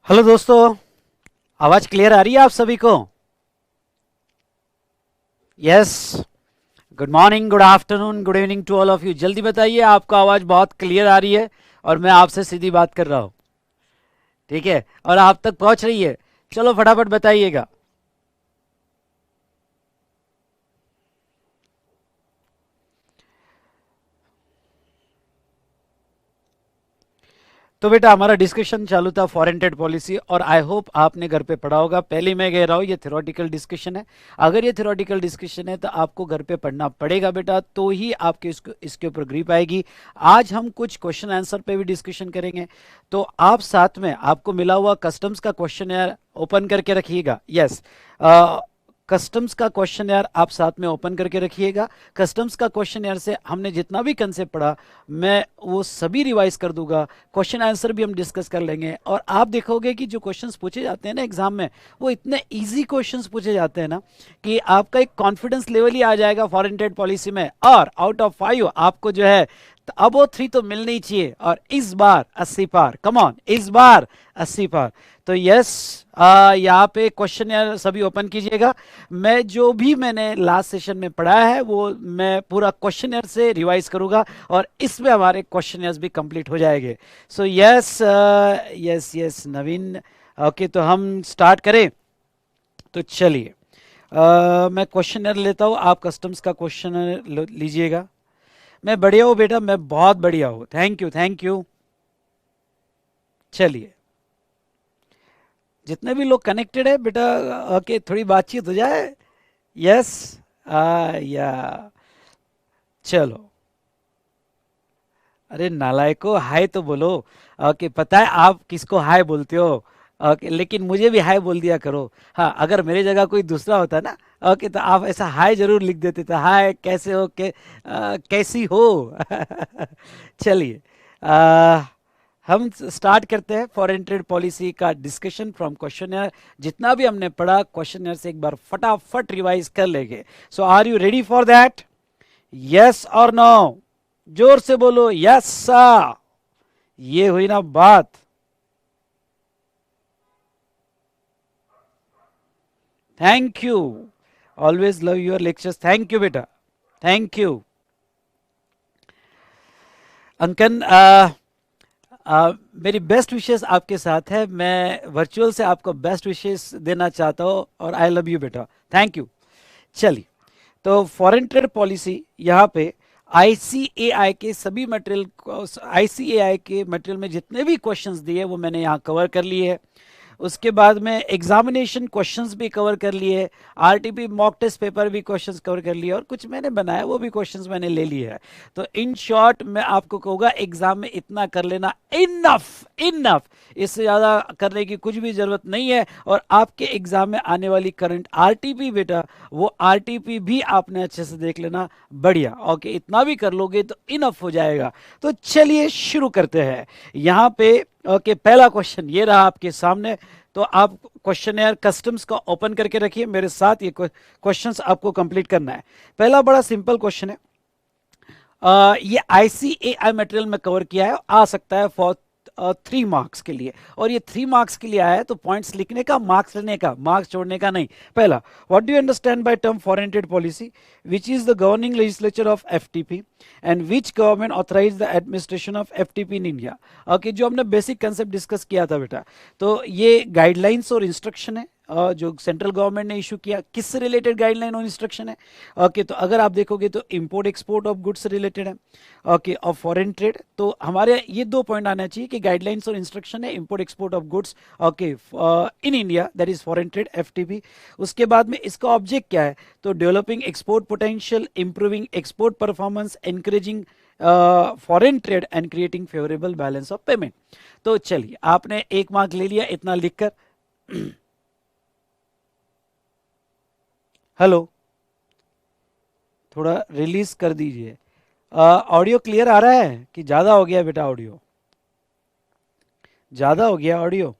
Hello दोस्तों, आवाज clear आ रही है आप सभी को? Yes. Good morning, good afternoon, good evening to all of you. जल्दी बताइए, आपको आवाज बहुत क्लियर आ रही है और मैं आपसे सीधी बात कर रहा हूँ। ठीक है, और आप तक पहुंच रही है। चलो फटाफट बताइएगा। तो बेटा, हमारा डिस्कशन चालू था फॉरेन ट्रेड पॉलिसी, और आई होप आपने घर पे पढ़ा होगा। पहले मैं कह रहा हूँ, ये थ्योरेटिकल डिस्कशन है। अगर ये थ्योरेटिकल डिस्कशन है तो आपको घर पे पढ़ना पड़ेगा बेटा, तो ही आपके इसके ऊपर ग्रिप आएगी। आज हम कुछ क्वेश्चन आंसर पे भी डिस्कशन करेंगे। तो आप साथ में आपको मिला हुआ कस्टम्स का क्वेश्चन यार ओपन करके रखिएगा। यस, कस्टम्स का क्वेश्चन यार आप साथ में ओपन करके रखिएगा। कस्टम्स का क्वेश्चन यार से हमने जितना भी कंसेप्ट पढ़ा, मैं वो सभी रिवाइज कर दूंगा। क्वेश्चन आंसर भी हम डिस्कस कर लेंगे, और आप देखोगे कि जो क्वेश्चंस पूछे जाते हैं ना एग्जाम में, वो इतने इजी क्वेश्चंस पूछे जाते हैं ना कि आपका एक कॉन्फिडेंस लेवल ही आ जाएगा फॉरेन ट्रेड पॉलिसी में। और आउट ऑफ 5 आपको जो है तो अब वो 3 तो मिलनी ही चाहिए, और इस बार 80 पार। कम ऑन, इस बार 80 पार। तो यस, यहाँ पे क्वेश्चन यार सभी ओपन कीजिएगा। मैं जो भी मैंने लास्ट सेशन में पढ़ा है वो मैं पूरा क्वेश्चन से रिवाइज करूंगा, और इसमें हमारे क्वेश्चन भी कंप्लीट हो जाएंगे। सो यस, यस यस नवीन। ओके, तो हम स्टार्ट करें। तो चलिए, मैं क्वेश्चन लेता हूँ, आप कस्टम्स का क्वेश्चन लीजिएगा। मैं बढ़िया हूँ बेटा, मैं बहुत बढ़िया हूँ। Thank you, thank you. चलिए, जितने भी लोग कनेक्टेड है बेटा, ओके, थोड़ी बातचीत हो जाए। यस, या चलो। अरे नालायको, हाय तो बोलो। ओके, पता है आप किसको हाय बोलते हो। ओके, लेकिन मुझे भी हाय बोल दिया करो। हाँ, अगर मेरी जगह कोई दूसरा होता ना, ओके, तो आप ऐसा हाय जरूर लिख देते थे। हाय, कैसे हो, कैसी हो। चलिए, आ, हम स्टार्ट करते हैं फॉरेन ट्रेड पॉलिसी का डिस्कशन फ्रॉम क्वेश्चनर। जितना भी हमने पढ़ा क्वेश्चनर से एक बार फटाफट रिवाइज कर लेंगे। So are you ready for that? Yes और नो? जोर से बोलो, यस सर। ये हुई ना बात। Thank you. Always love your lectures. Thank you बेटा, थैंक यू। अंकन, मेरी बेस्ट विशेस आपके साथ है। मैं वर्चुअल से आपको बेस्ट विशेस देना चाहता हूँ, और आई लव यू बेटा। Thank you. चलिए, तो फॉरेन ट्रेड पॉलिसी यहाँ पे आईसीएआई के सभी मटेरियल, आईसीएआई के मटेरियल में जितने भी क्वेश्चंस दिए वो मैंने यहाँ कवर कर लिए हैं। उसके बाद में एग्जामिनेशन क्वेश्चंस भी कवर कर लिए, आरटीपी मॉक टेस्ट पेपर भी क्वेश्चंस कवर कर लिए, और कुछ मैंने बनाया वो भी क्वेश्चंस मैंने ले लिए है। तो इन शॉर्ट मैं आपको कहूँगा एग्जाम में इतना कर लेना इनफ, इनफ। इससे ज़्यादा करने की कुछ भी ज़रूरत नहीं है। और आपके एग्जाम में आने वाली करंट आरटीपी बेटा, वो आरटीपी भी आपने अच्छे से देख लेना। बढ़िया, ओके, इतना भी कर लोगे तो इनफ हो जाएगा। तो चलिए शुरू करते हैं। यहाँ पे ओके, पहला क्वेश्चन ये रहा आपके सामने। तो आप क्वेश्चन यार कस्टम्स का ओपन करके रखिए, मेरे साथ ये क्वेश्चंस आपको कंप्लीट करना है। पहला बड़ा सिंपल क्वेश्चन है। ये आईसीएआई मटेरियल में कवर किया है, आ सकता है फॉर 3 मार्क्स के लिए। और ये 3 मार्क्स के लिए आया है, तो पॉइंट्स लिखने का, मार्क्स लेने का, मार्क्स छोड़ने का नहीं। पहला, what do you understand by term foreign trade policy, which is the governing legislature of FTP, and which government authorise the administration of FTP in India. Okay, जो हमने बेसिक कंसेप्ट डिस्कस किया था बेटा, तो ये गाइडलाइंस और instruction है जो सेंट्रल गवर्नमेंट ने इशू किया। किससे रिलेटेड गाइडलाइन और इंस्ट्रक्शन है? ओके, तो अगर आप देखोगे तो इंपोर्ट एक्सपोर्ट ऑफ गुड्स से रिलेटेड है। ओके, और फॉरेन ट्रेड, तो हमारे ये 2 पॉइंट आना चाहिए कि गाइडलाइंस और इंस्ट्रक्शन है import export of goods, okay, in India, that is foreign trade, FTP. उसके बाद में इसका ऑब्जेक्ट क्या है? तो developing export potential, improving export performance, encouraging foreign trade, and creating favourable balance of payment. तो चलिए, आपने 1 मार्क ले लिया इतना लिखकर। हेलो, थोड़ा रिलीज कर दीजिए। ऑडियो क्लियर आ रहा है कि ज़्यादा हो गया बेटा? ऑडियो ज़्यादा हो गया ऑडियो?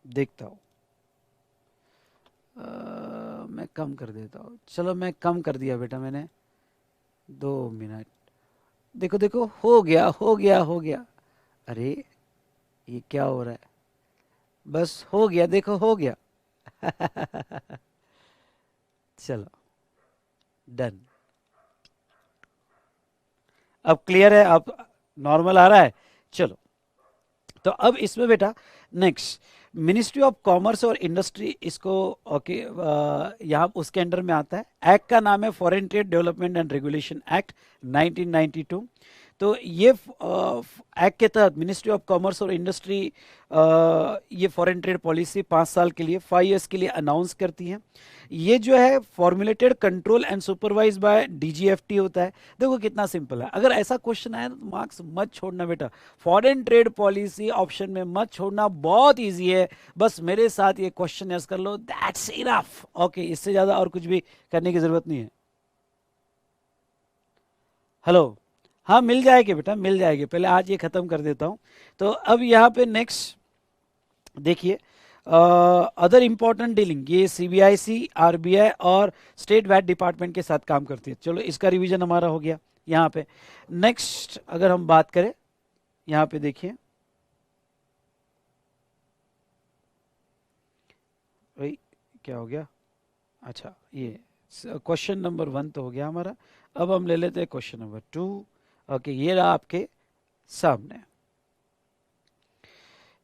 देखता हूँ, मैं कम कर देता हूँ। चलो, मैं कम कर दिया बेटा मैंने। 2 मिनट। देखो देखो, हो गया, हो गया, हो गया। अरे, ये क्या हो रहा है? बस हो गया, देखो हो गया। चलो डन। अब क्लियर है, अब नॉर्मल आ रहा है। चलो, तो अब इसमें बेटा नेक्स्ट मिनिस्ट्री ऑफ कॉमर्स और इंडस्ट्री, इसको ओके यहाँ उसके अंडर में आता है। एक्ट का नाम है foreign trade development and regulation act 1992। तो ये एक्ट के तहत मिनिस्ट्री ऑफ कॉमर्स और इंडस्ट्री ये फॉरेन ट्रेड पॉलिसी 5 साल के लिए 5 ईयर्स के लिए अनाउंस करती है। ये जो है formulated, control and supervise by DGFT होता है। देखो कितना सिंपल है, अगर ऐसा क्वेश्चन आए तो मार्क्स मत छोड़ना बेटा। फॉरेन ट्रेड पॉलिसी ऑप्शन में मत छोड़ना, बहुत इजी है। बस मेरे साथ ये क्वेश्चन यस कर लो, दैट्स इनफ। ओके, इससे ज्यादा और कुछ भी करने की जरूरत नहीं है। हेलो, हाँ मिल जाएगी बेटा, मिल जाएगी। पहले आज ये खत्म कर देता हूं। तो अब यहाँ पे नेक्स्ट देखिए, अदर इंपॉर्टेंट डीलिंग, ये सीबीआईसी, आरबीआई और स्टेट वैट डिपार्टमेंट के साथ काम करती है। चलो इसका रिवीजन हमारा हो गया। यहाँ पे नेक्स्ट अगर हम बात करें, यहाँ पे देखिए भाई क्या हो गया। अच्छा, ये क्वेश्चन नंबर 1 तो हो गया हमारा। अब हम ले लेते हैं क्वेश्चन नंबर 2। ओके, ये रहा आपके सामने।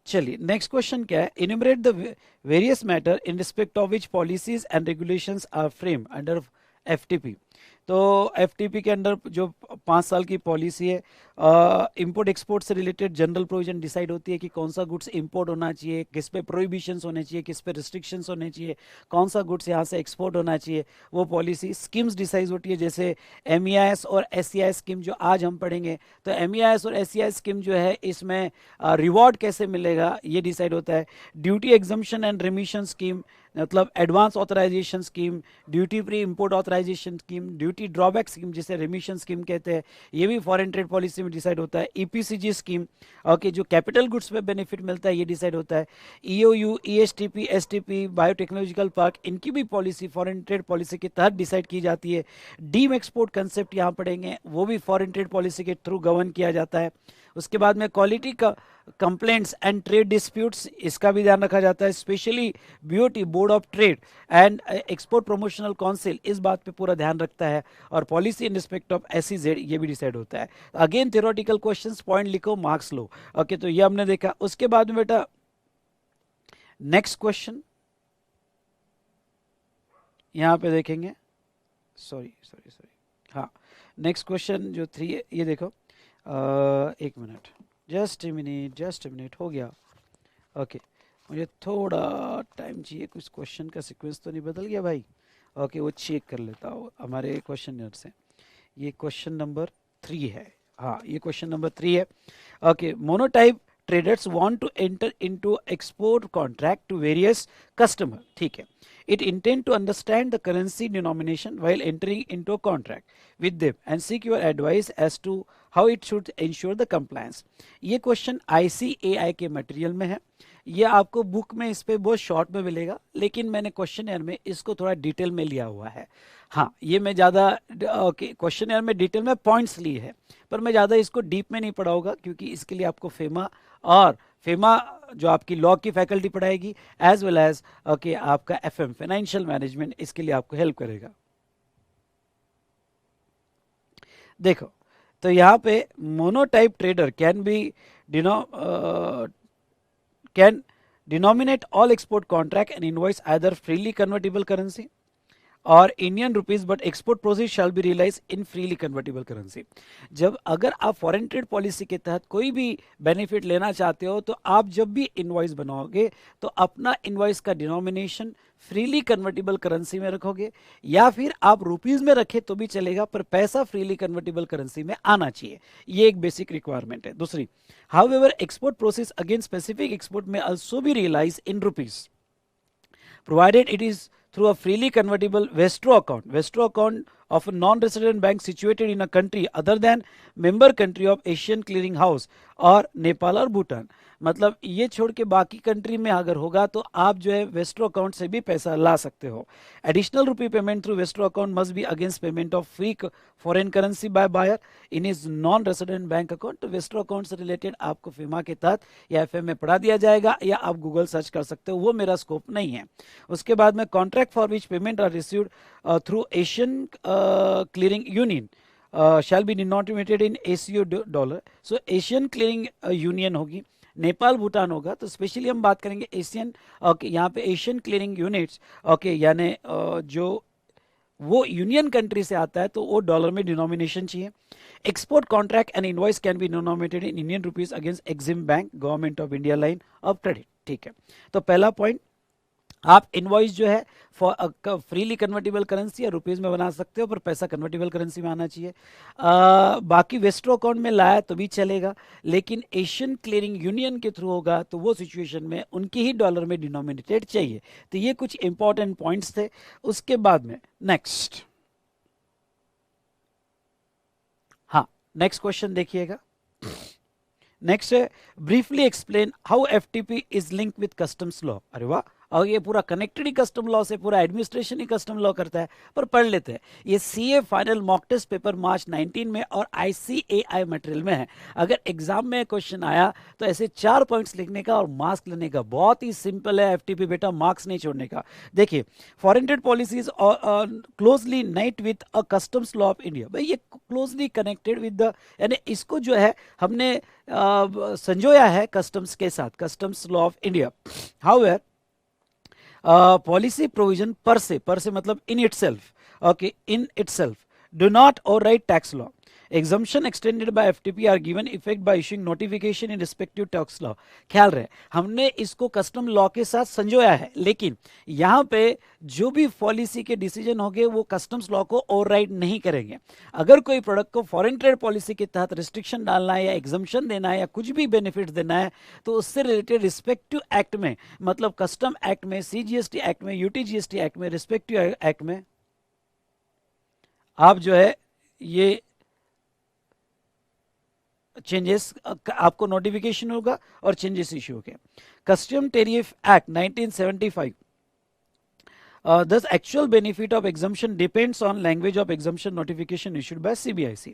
चलिए नेक्स्ट क्वेश्चन क्या है, enumerate the various matter in respect of which policies and regulations are frame under FTP. तो एफटीपी के अंडर जो 5 साल की पॉलिसी है, इंपोर्ट एक्सपोर्ट से रिलेटेड जनरल प्रोविजन डिसाइड होती है कि कौन सा गुड्स इंपोर्ट होना चाहिए, किस पे प्रोहिबिशंस होने चाहिए, किस पे रिस्ट्रिक्शंस होने चाहिए, कौन सा गुड्स यहाँ से एक्सपोर्ट होना चाहिए, वो पॉलिसी। स्कीम्स डिसाइड होती है, जैसे एमईआईएस और एसईआई स्कीम जो आज हम पढ़ेंगे। तो एमईआईएस और एसईआई स्कीम जो है, इसमें रिवॉर्ड कैसे मिलेगा ये डिसाइड होता है। Duty exemption and remission scheme, मतलब advance authorisation scheme, duty free import authorisation scheme, duty drawback scheme जिसे रिमिशन स्कीम कहते हैं, ये भी फॉरेन ट्रेड पॉलिसी में डिसाइड होता है। ईपीसीजी स्कीम, ओके, जो कैपिटल गुड्स पे बेनिफिट मिलता है, ये डिसाइड होता है। EOU, ESTP, STP, biotechnological park, इनकी भी पॉलिसी फॉरेन ट्रेड पॉलिसी के तहत डिसाइड की जाती है। डीम एक्सपोर्ट कंसेप्ट यहाँ पढ़ेंगे, वो भी फॉरेन ट्रेड पॉलिसी के थ्रू गवर्न किया जाता है। उसके बाद में क्वालिटी का कंप्लेंट्स एंड ट्रेड डिस्प्यूट्स, इसका भी ध्यान रखा जाता है। Specially BOT, board of trade and export promotional council इस बात पे पूरा ध्यान रखता है। और policy in respect of SEZ, ये भी डिसाइड होता है। अगेन थ्योरेटिकल क्वेश्चंस, पॉइंट लिखो, मार्क्स लो। ओके, तो ये हमने देखा। उसके बाद में बेटा नेक्स्ट क्वेश्चन यहां पे देखेंगे। सॉरी सॉरी सॉरी, हाँ नेक्स्ट क्वेश्चन जो 3 है, ये देखो। एक minute, just a minute, just a minute, हो गया। ओके, मुझे थोड़ा टाइम चाहिए, कुछ क्वेश्चन का सीक्वेंस तो नहीं बदल गया भाई। ओके, वो चेक कर लेता हूँ हमारे क्वेश्चन से। ये क्वेश्चन नंबर 3 है। हाँ, ये क्वेश्चन नंबर 3 है। Okay, monotype traders want to enter into export contract to various customer, ठीक है। It intend to understand the currency denomination while entering into a contract with them and seek your advice as to how it should ensure the compliance। ये question ICAI के material में है। ये आपको book में इस पे बहुत शॉर्ट में मिलेगा, लेकिन मैंने क्वेश्चन में इसको थोड़ा डिटेल में लिया हुआ है। हाँ, ये मैं ज़्यादा क्वेश्चन में डिटेल में पॉइंट्स लिए हैं, पर मैं ज़्यादा इसको डीप में नहीं पढ़ाऊंगा, क्योंकि इसके लिए आपको फेमा जो आपकी लॉ की फैकल्टी पढ़ाएगी, एज वेल एज ओके आपका एफएम फाइनेंशियल मैनेजमेंट, इसके लिए आपको हेल्प करेगा। देखो, तो यहाँ पे monotype trader can denominate all export contract and invoice either freely convertible currency और Indian rupees, but export proceeds shall be realise in freely convertible currency. जब अगर आप फॉरेन ट्रेड पॉलिसी के तहत कोई भी बेनिफिट लेना चाहते हो, तो आप जब भी इनवॉइस बनाओगे तो अपना इनवॉइस का डिनोमिनेशन फ्रीली कन्वर्टेबल करेंसी में रखोगे, या फिर आप रुपीज में रखे तो भी चलेगा, पर पैसा फ्रीली कन्वर्टेबल करेंसी में आना चाहिए। ये एक बेसिक रिक्वायरमेंट है। दूसरी, however export process again specific export में also be realise in rupees provided it is through a freely convertible Westro account of a non-resident bank situated in a country other than member country of Asian Clearing House और नेपाल और भूटान। मतलब ये छोड़ के बाकी country में अगर होगा तो आप जो है वेस्ट्रो अकाउंट से भी पैसा ला सकते हो। Additional rupee payment through vostro account must be against payment of free foreign currency by buyer in is non resident bank account. तो वेस्ट्रो अकाउंट से रिलेटेड आपको फीमा के तहत या एफएम में पढ़ा दिया जाएगा या आप गूगल सर्च कर सकते हो, वो मेरा स्कोप नहीं है। उसके बाद में contract for which payment are received through Asian Clearing Union shall be denominated in ACO dollar. So Asian Clearing Union होगी, नेपाल भूटान होगा। तो स्पेशली हम बात करेंगे एशियन, ओके यहाँ पे एशियन क्लियरिंग यूनिट्स, ओके यानी जो वो यूनियन कंट्री से आता है तो वो डॉलर में डिनोमिनेशन चाहिए। Export contract and invoice can be denominated in Indian rupees against EXIM bank government of India line of credit. ठीक है, तो पहला पॉइंट, आप इनवॉइस जो है फ्रीली कन्वर्टेबल करेंसी या रुपीज में बना सकते हो, पर पैसा कन्वर्टेबल करेंसी में आना चाहिए। बाकी वेस्ट्रो अकाउंट में लाया तो भी चलेगा, लेकिन एशियन क्लियरिंग यूनियन के थ्रू होगा तो वो सिचुएशन में उनकी ही डॉलर में डिनोमिनेटेड चाहिए। तो ये कुछ इंपॉर्टेंट पॉइंट्स थे। उसके बाद में नेक्स्ट, हाँ नेक्स्ट क्वेश्चन देखिएगा। नेक्स्ट है briefly explain how FTP is link with customs law. अरे वाह, और ये पूरा कनेक्टेड ही कस्टम लॉ से, पूरा एडमिनिस्ट्रेशन ही कस्टम लॉ करता है। पर पढ़ लेते हैं, ये CA final mock test paper March 19 में और आईसीएआई मटेरियल में है। अगर एग्जाम में क्वेश्चन आया तो ऐसे 4 पॉइंट्स लिखने का और मार्क्स लेने का, बहुत ही सिंपल है एफटीपी बेटा, मार्क्स नहीं छोड़ने का। देखिए, foreign trade policies closely night with a customs law of India. भाई ये क्लोजली कनेक्टेड विद द, यानी इसको जो है हमने संजोया है कस्टम्स के साथ, customs law of India. However policy provision पर से मतलब in itself, okay in itself do not override tax law. Exemption extended by FTP are given effect by issuing notification in respective tax law. ख्याल रहे, हमने इसको custom law के साथ संजोया है, लेकिन यहाँ पे जो भी पॉलिसी के डिसीजन होंगे वो कस्टम्स लॉ को ओवरराइड नहीं करेंगे। अगर कोई प्रोडक्ट को फॉरेन ट्रेड पॉलिसी के तहत रिस्ट्रिक्शन डालना है या एग्जम्पशन देना है या कुछ भी बेनिफिट देना है तो उससे रिलेटेड रिस्पेक्टिव एक्ट में, मतलब कस्टम एक्ट में, सीजीएसटी एक्ट में, यूटीजीएसटी एक्ट में, रिस्पेक्टिव एक्ट में आप जो है ये चेंजेस आपको नोटिफिकेशन होगा और चेंजेस इश्यू हो गए। Custom tariff act 1975, thus actual benefit of exemption depends on language of exemption notification issued by CBIC।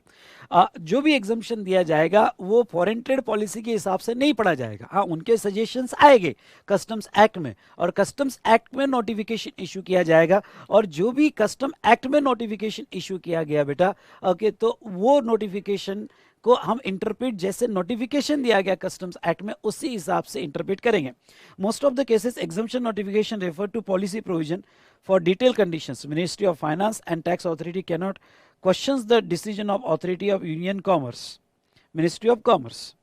जो भी exemption दिया जाएगा वो फॉरेन ट्रेड पॉलिसी के हिसाब से नहीं पढ़ा जाएगा। हाँ, उनके सजेशंस आएंगे कस्टम्स एक्ट में और कस्टम्स एक्ट में नोटिफिकेशन इशू किया जाएगा। और जो भी कस्टम एक्ट में नोटिफिकेशन इशू किया गया बेटा, ओके, तो वो नोटिफिकेशन को हम इंटरप्रेट, जैसे नोटिफिकेशन दिया गया कस्टम्स एक्ट में उसी हिसाब से इंटरप्रेट करेंगे। Most of the cases exemption notification refer to policy provision for detail conditions. Ministry of finance and tax authority can not questions the decision of authority of union commerce, ministry of commerce.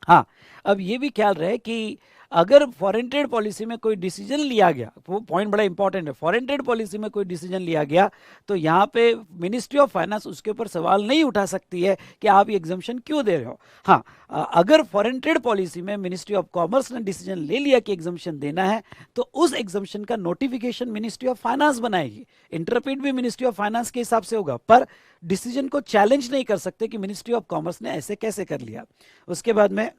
हाँ, अब ये भी ख्याल रहे कि अगर foreign trade policy में कोई डिसीजन लिया गया, वो पॉइंट बड़ा इंपॉर्टेंट है, फॉरेन ट्रेड पॉलिसी में कोई डिसीजन लिया गया तो यहाँ पे मिनिस्ट्री ऑफ फाइनेंस उसके ऊपर सवाल नहीं उठा सकती है कि आप ये एग्जम्पशन क्यों दे रहे हो। हाँ, अगर फॉरेन ट्रेड पॉलिसी में मिनिस्ट्री ऑफ कॉमर्स ने डिसीजन ले लिया कि एग्जम्पशन देना है तो उस एग्जम्पशन का नोटिफिकेशन मिनिस्ट्री ऑफ फाइनेंस बनाएगी। इंटरप्रेट भी मिनिस्ट्री ऑफ फाइनेंस के हिसाब से होगा, पर डिसीजन को चैलेंज नहीं कर सकते कि मिनिस्ट्री ऑफ कॉमर्स ने ऐसे कैसे कर लिया। उसके बाद में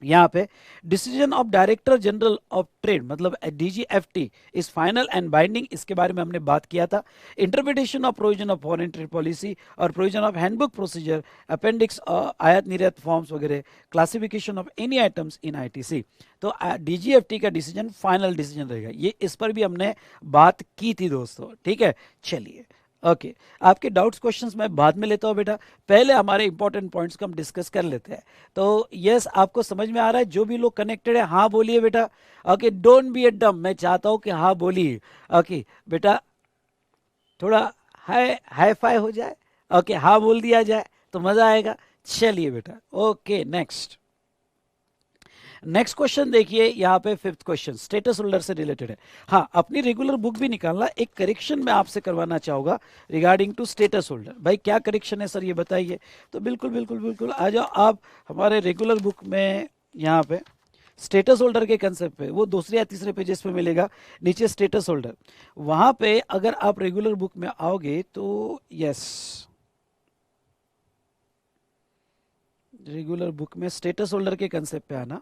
यहाँ पे decision of director general of trade, मतलब DGFT is final and binding, इसके बारे में हमने बात किया था। Interpretation of provision of foreign trade policy और provision of handbook procedure, appendix, आयात निर्यात फॉर्म्स वगैरह, classification of any items in ITC. तो डीजीएफटी का डिसीजन फाइनल डिसीजन रहेगा। ये इस पर भी हमने बात की थी दोस्तों, ठीक है। चलिए, ओके, आपके डाउट्स क्वेश्चंस मैं बाद में लेता हूँ बेटा, पहले हमारे इंपॉर्टेंट पॉइंट्स को हम डिस्कस कर लेते हैं। तो यस, आपको समझ में आ रहा है? जो भी लोग कनेक्टेड है हाँ बोलिए बेटा। ओके, डोंट बी ए डम, मैं चाहता हूँ कि हाँ बोलिए। ओके बेटा, थोड़ा हाई फाई हो जाए, ओके हाँ बोल दिया जाए तो मजा आएगा। चलिए बेटा, ओके नेक्स्ट क्वेश्चन देखिए, यहाँ पे 5th क्वेश्चन स्टेटस होल्डर से रिलेटेड है। हाँ, अपनी रेगुलर बुक भी निकालना। एक करेक्शन मैं आपसे करवाना चाहूंगा रिगार्डिंग टू स्टेटस होल्डर। भाई क्या करेक्शन है सर, ये बताइए। तो बिल्कुल बिल्कुल बिल्कुल आ जाओ आप हमारे रेगुलर बुक में। यहाँ पे स्टेटस होल्डर के कंसेप्ट पे, वो दूसरे या तीसरे पेजेस पे मिलेगा नीचे स्टेटस होल्डर। वहां पे अगर आप रेगुलर बुक में आओगे तो यस, रेगुलर बुक में स्टेटस होल्डर के कंसेप्ट पे आना।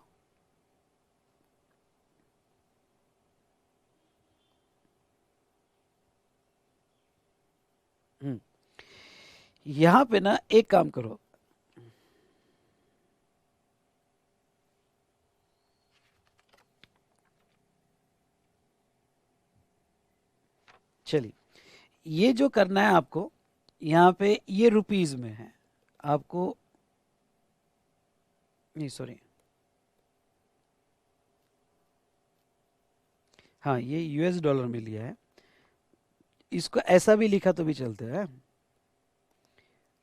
यहां पे ना एक काम करो, चलिए ये जो करना है आपको, यहाँ पे ये रुपीज में है आपको, नहीं सॉरी, हाँ ये यूएस डॉलर में लिया है, इसको ऐसा भी लिखा तो भी चलता है।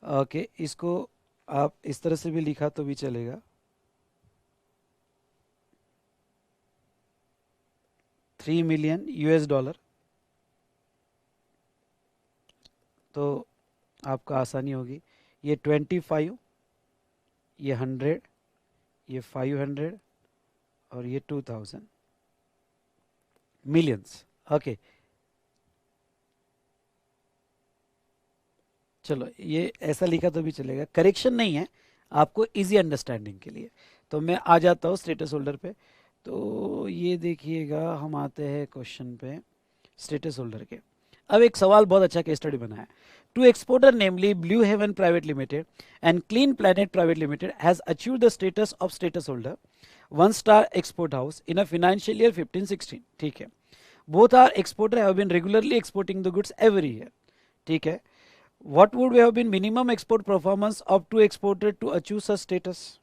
ओके, इसको आप इस तरह से भी लिखा तो भी चलेगा। 3 मिलियन यूएस डॉलर, तो आपका आसानी होगी। ये 25, ये 100, ये 500 और ये 2000 मिलियंस। ओके चलो ये ऐसा लिखा तो भी चलेगा, करेक्शन नहीं है, आपको इजी अंडरस्टैंडिंग के लिए। तो मैं आ जाता हूँ स्टेटस होल्डर पे। तो ये देखिएगा, हम आते हैं क्वेश्चन पे स्टेटस होल्डर के। अब एक सवाल बहुत अच्छा केस स्टडी बना है। Two exporter namely blue haven private limited and clean planet private limited has achieve the status of status holder 1 star export house in a financial year 15-16। ठीक है, both are exporter have been regularly exporting the goods every year. ठीक है, what would have been minimum export performance of two exporter to achieve such status?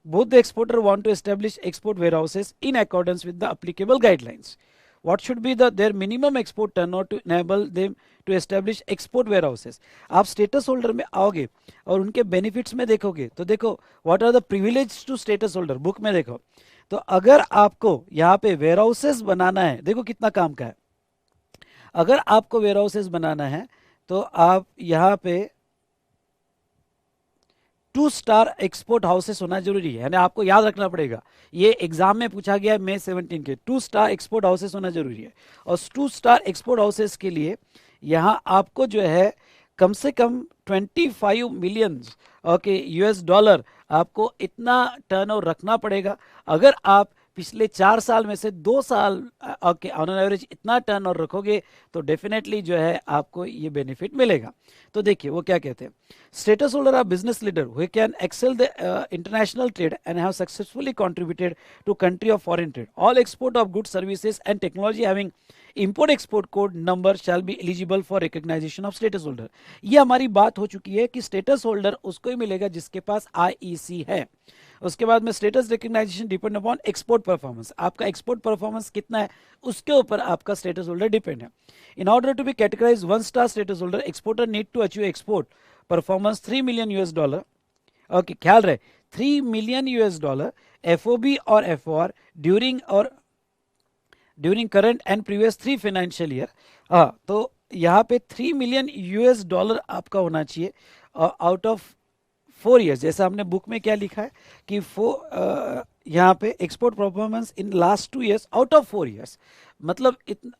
Both the exporter want to establish export warehouses in accordance with the applicable guidelines. What should be their minimum export turnover to enable them to establish export warehouses? आप status holder में आओगे और उनके benefits में देखोगे तो देखो, what are the privilege to status holder, book में देखो। तो अगर आपको यहाँ पे वेयर हाउसेस बनाना है, देखो कितना काम का है। अगर आपको वेयर हाउसेस बनाना है तो आप यहाँ पे 2 स्टार एक्सपोर्ट हाउसेस होना जरूरी है, यानी आपको याद रखना पड़ेगा। ये एग्जाम में पूछा गया है May 17 के, 2 स्टार एक्सपोर्ट हाउसेस होना जरूरी है। और 2 स्टार एक्सपोर्ट हाउसेस के लिए यहाँ आपको जो है कम से कम 25 मिलियन ओके यूएस डॉलर आपको इतना टर्नओवर रखना पड़ेगा। अगर आप पिछले 4 साल में से 2 साल ओके ऑन एवरेज इतना टर्नओवर रखोगे तो डेफिनेटली जो है आपको ये बेनिफिट मिलेगा। तो देखिए वो क्या कहते हैं, status holder are business leader who can excel the international trade and have successfully contributed to country of foreign trade. All export of goods services and technology having import export code number shall be eligible for recognisation of status holder. ये हमारी बात हो चुकी है कि status holder उसको ही मिलेगा जिसके पास आईईसी है। उसके बाद में status recognition depend upon export performance, आपका एक्सपोर्ट परफॉर्मेंस कितना है उसके ऊपर आपका स्टेटस होल्डर डिपेंड है। In order to be categorise 1 star status holder, exporter need to achieve export performance 3 million US dollar. Okay, ख्याल रहे 3 मिलियन यूएस डॉलर एफओबी और FOR during current and previous 3 financial year. हाँ, तो यहाँ पे 3 million US dollar आपका होना चाहिए आउट ऑफ 4 ईयर्स। जैसा हमने बुक में क्या लिखा है कि यहाँ पे export performance in last 2 years out of 4 years, मतलब इतना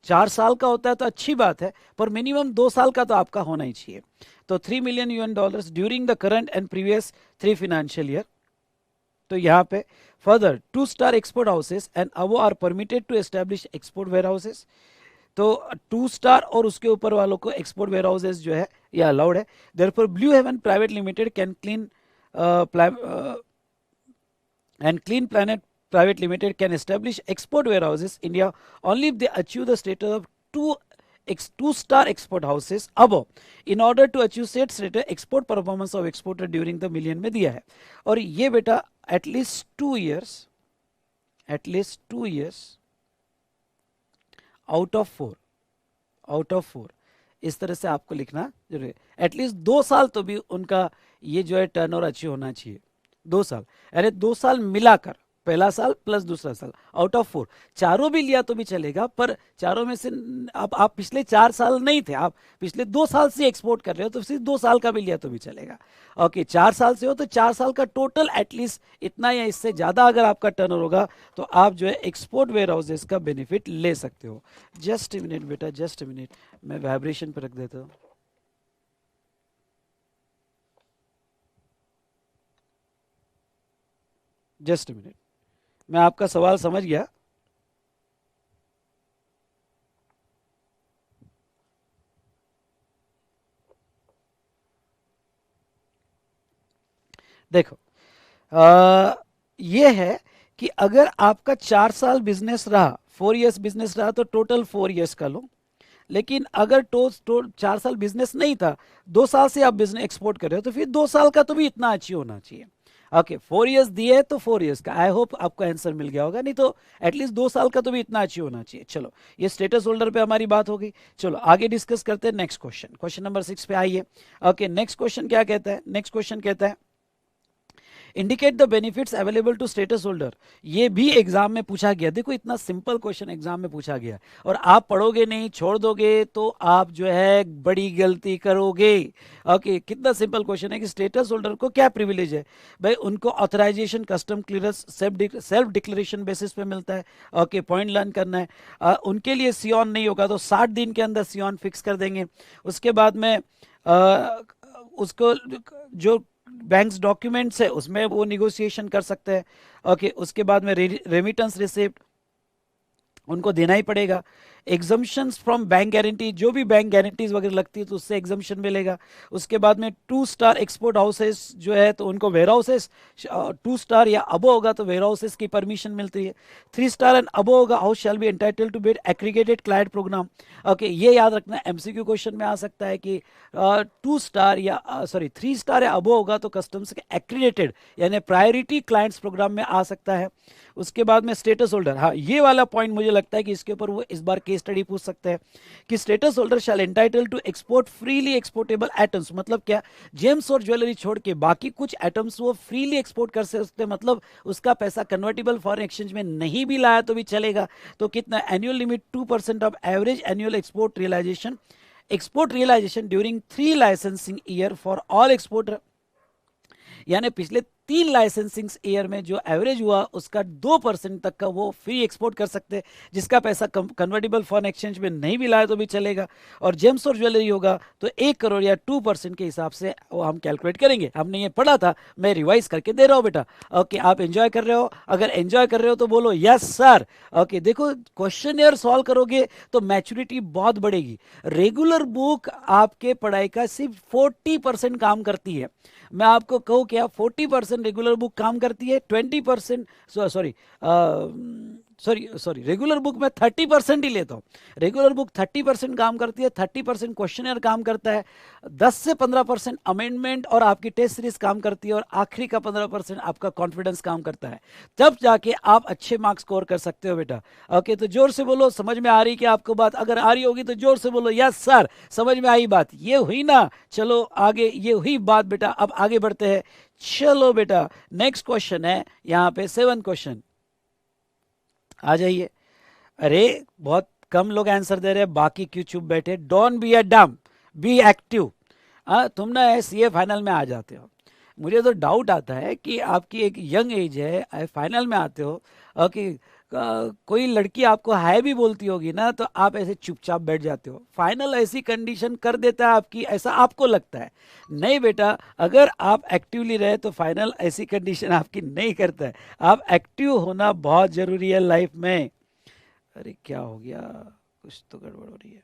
4 साल का होता है तो अच्छी बात है, पर मिनिमम 2 साल का तो आपका होना ही चाहिए। तो 3 million US dollars during the current and previous 3 financial year. तो यहाँ पे further 2 star export houses and above are permitted to establish एक्सपोर्ट वेयर हाउसेस। तो 2 स्टार और उसके ऊपर वालों को एक्सपोर्ट वेयर हाउसेस जो है ये अलाउड है। Therefore blue haven private limited can clean and Clean Planet Private Limited can establish export warehouses in India only if they achieve the status of 2 star export houses above. In order to achieve said status, export performance of exporter during the million में दिया है। और ये बेटा at least 2 years out of 4 इस तरह से आपको लिखना जरूरी है। एटलीस्ट 2 साल तो भी उनका ये जो है टर्नओवर अच्छी होना चाहिए, 2 साल, अरे 2 साल मिलाकर पहला साल प्लस दूसरा साल, आउट ऑफ 4, चारों भी लिया तो भी चलेगा, पर चारों में से अब आप पिछले 4 साल नहीं थे, आप पिछले 2 साल से एक्सपोर्ट कर रहे हो, तो सिर्फ 2 साल का भी लिया तो भी चलेगा। ओके, 4 साल से हो तो 4 साल का टोटल एटलीस्ट इतना या इससे ज्यादा अगर आपका टर्नओवर होगा तो आप जो है एक्सपोर्ट वेयर हाउसेज का बेनिफिट ले सकते हो। जस्ट ए मिनट बेटा, जस्ट ए मिनट, मैं वाइब्रेशन पर रख देता हूँ। जस्ट ए मिनट, मैं आपका सवाल समझ गया। देखो, ये है कि अगर आपका 4 साल बिजनेस रहा, 4 इयर्स बिजनेस रहा, तो टोटल 4 इयर्स का लो। लेकिन अगर 4 साल बिजनेस नहीं था, 2 साल से आप बिजनेस एक्सपोर्ट कर रहे हो, तो फिर 2 साल का तो भी इतना अच्छी होना चाहिए। ओके, 4 इयर्स दिए तो 4 इयर्स का, आई होप आपको आंसर मिल गया होगा, नहीं तो एटलीस्ट 2 साल का तो भी इतना अच्छी होना चाहिए। चलो, ये स्टेटस होल्डर पे हमारी बात हो गई। चलो आगे डिस्कस करते हैं नेक्स्ट क्वेश्चन, क्वेश्चन नंबर 6 पे आइए। ओके, नेक्स्ट क्वेश्चन क्या कहता है? नेक्स्ट क्वेश्चन कहता है indicate the benefits available to status holder. ये भी एग्जाम में पूछा गया, देखो इतना सिंपल क्वेश्चन एग्जाम में पूछा गया, और आप पढ़ोगे नहीं, छोड़ दोगे, तो आप जो है बड़ी गलती करोगे। ओके, कितना सिंपल क्वेश्चन है कि स्टेटस होल्डर को क्या प्रिविलेज है भाई, उनको authorisation, custom clearance self declaration basis पे मिलता है। ओके, पॉइंट लर्न करना है। उनके लिए सियोन नहीं होगा तो 60 दिन के अंदर सियोन फिक्स कर देंगे। उसके बाद में उसको जो बैंक्स डॉक्यूमेंट्स है उसमें वो निगोशिएशन कर सकते हैं। ओके, उसके बाद में रेमिटेंस रिसिप्ट उनको देना ही पड़ेगा। एग्जम्पशंस फ्रॉम बैंक गारंटी, जो भी बैंक गारंटीज वगैरह लगती है तो उससे एग्जम्पशन मिलेगा। उसके बाद में 2 स्टार एक्सपोर्ट हाउसेस जो है तो उनको वेयर हाउसेस 2 स्टार या अबो होगा तो वेयर हाउसेस की परमिशन मिलती है। 3 स्टार एंड अबो होगा, house shall be entitle to bid aggregated client programme. Okay, ये याद रखना, एमसीक्यू क्वेश्चन में आ सकता है कि 2 स्टार या 3 स्टार या अबो होगा तो कस्टम्स के एक्रीडेटेड यानी प्रायोरिटी क्लाइंट्स प्रोग्राम में आ सकता है। उसके बाद में स्टेटस होल्डर, हाँ ये वाला पॉइंट मुझे लगता है कि इसके ऊपर वो इस बार केस स्टडी पूछ सकते हैं कि status holder shall entitle to export freely exportable items, मतलब क्या, जेम्स और ज्वेलरी छोड़ के बाकी कुछ आइटम्स वो फ्रीली एक्सपोर्ट कर सकते हैं, मतलब उसका पैसा कन्वर्टेबल फॉरेन एक्सचेंज में नहीं भी लाया तो भी चलेगा। तो कितना, annual limit 2% of average annual export realisation during 3 licensing year for all exporter, यानी पिछले 3 लाइसेंसिंग ईयर में जो एवरेज हुआ उसका 2% तक का वो फ्री एक्सपोर्ट कर सकते हैं, जिसका पैसा कन्वर्टेबल फॉरेन एक्सचेंज में नहीं भी लाए तो भी चलेगा। और जेम्स और ज्वेलरी होगा तो 1 करोड़ या 2% के हिसाब से वो हम कैलकुलेट करेंगे। हमने ये पढ़ा था, मैं रिवाइज करके दे रहा हूँ बेटा। ओके, आप एंजॉय कर रहे हो? अगर एंजॉय कर रहे हो तो बोलो यस सर। ओके, देखो क्वेश्चन ईयर सॉल्व करोगे तो मैच्योरिटी बहुत बढ़ेगी। रेगुलर बुक आपके पढ़ाई का सिर्फ 40% काम करती है। मैं आपको कहूँ क्या, 40% रेगुलर बुक काम करती है, 20% सॉरी रेगुलर बुक में 30% ही लेता हूँ। रेगुलर बुक 30% काम करती है, 30% क्वेश्चनर काम करता है, 10 से 15% अमेंडमेंट और आपकी टेस्ट सीरीज काम करती है, और आखिरी का 15% आपका कॉन्फिडेंस काम करता है। तब जाके आप अच्छे मार्क्स स्कोर कर सकते हो बेटा। ओके, तो जोर से बोलो, समझ में आ रही कि आपको बात? अगर आ रही होगी तो जोर से बोलो यस सर, समझ में आई बात? ये हुई ना? चलो आगे, ये हुई बात बेटा। अब आगे बढ़ते हैं। चलो बेटा, नेक्स्ट क्वेश्चन है यहाँ पे 7 क्वेश्चन, आ जाइए। अरे बहुत कम लोग आंसर दे रहे हैं, बाकी क्यों चुप बैठे? डोंट बी अ डम, बी एक्टिव। तुम ना सीए फाइनल में आ जाते हो, मुझे तो डाउट आता है कि आपकी एक यंग एज है, फाइनल में आते हो, कि कोई लड़की आपको हाय भी बोलती होगी ना तो आप ऐसे चुपचाप बैठ जाते हो। फाइनल ऐसी कंडीशन कर देता है आपकी, ऐसा आपको लगता है? नहीं बेटा, अगर आप एक्टिवली रहे तो फाइनल ऐसी कंडीशन आपकी नहीं करता है। आप एक्टिव होना बहुत जरूरी है लाइफ में। अरे क्या हो गया, कुछ तो गड़बड़ हो रही है।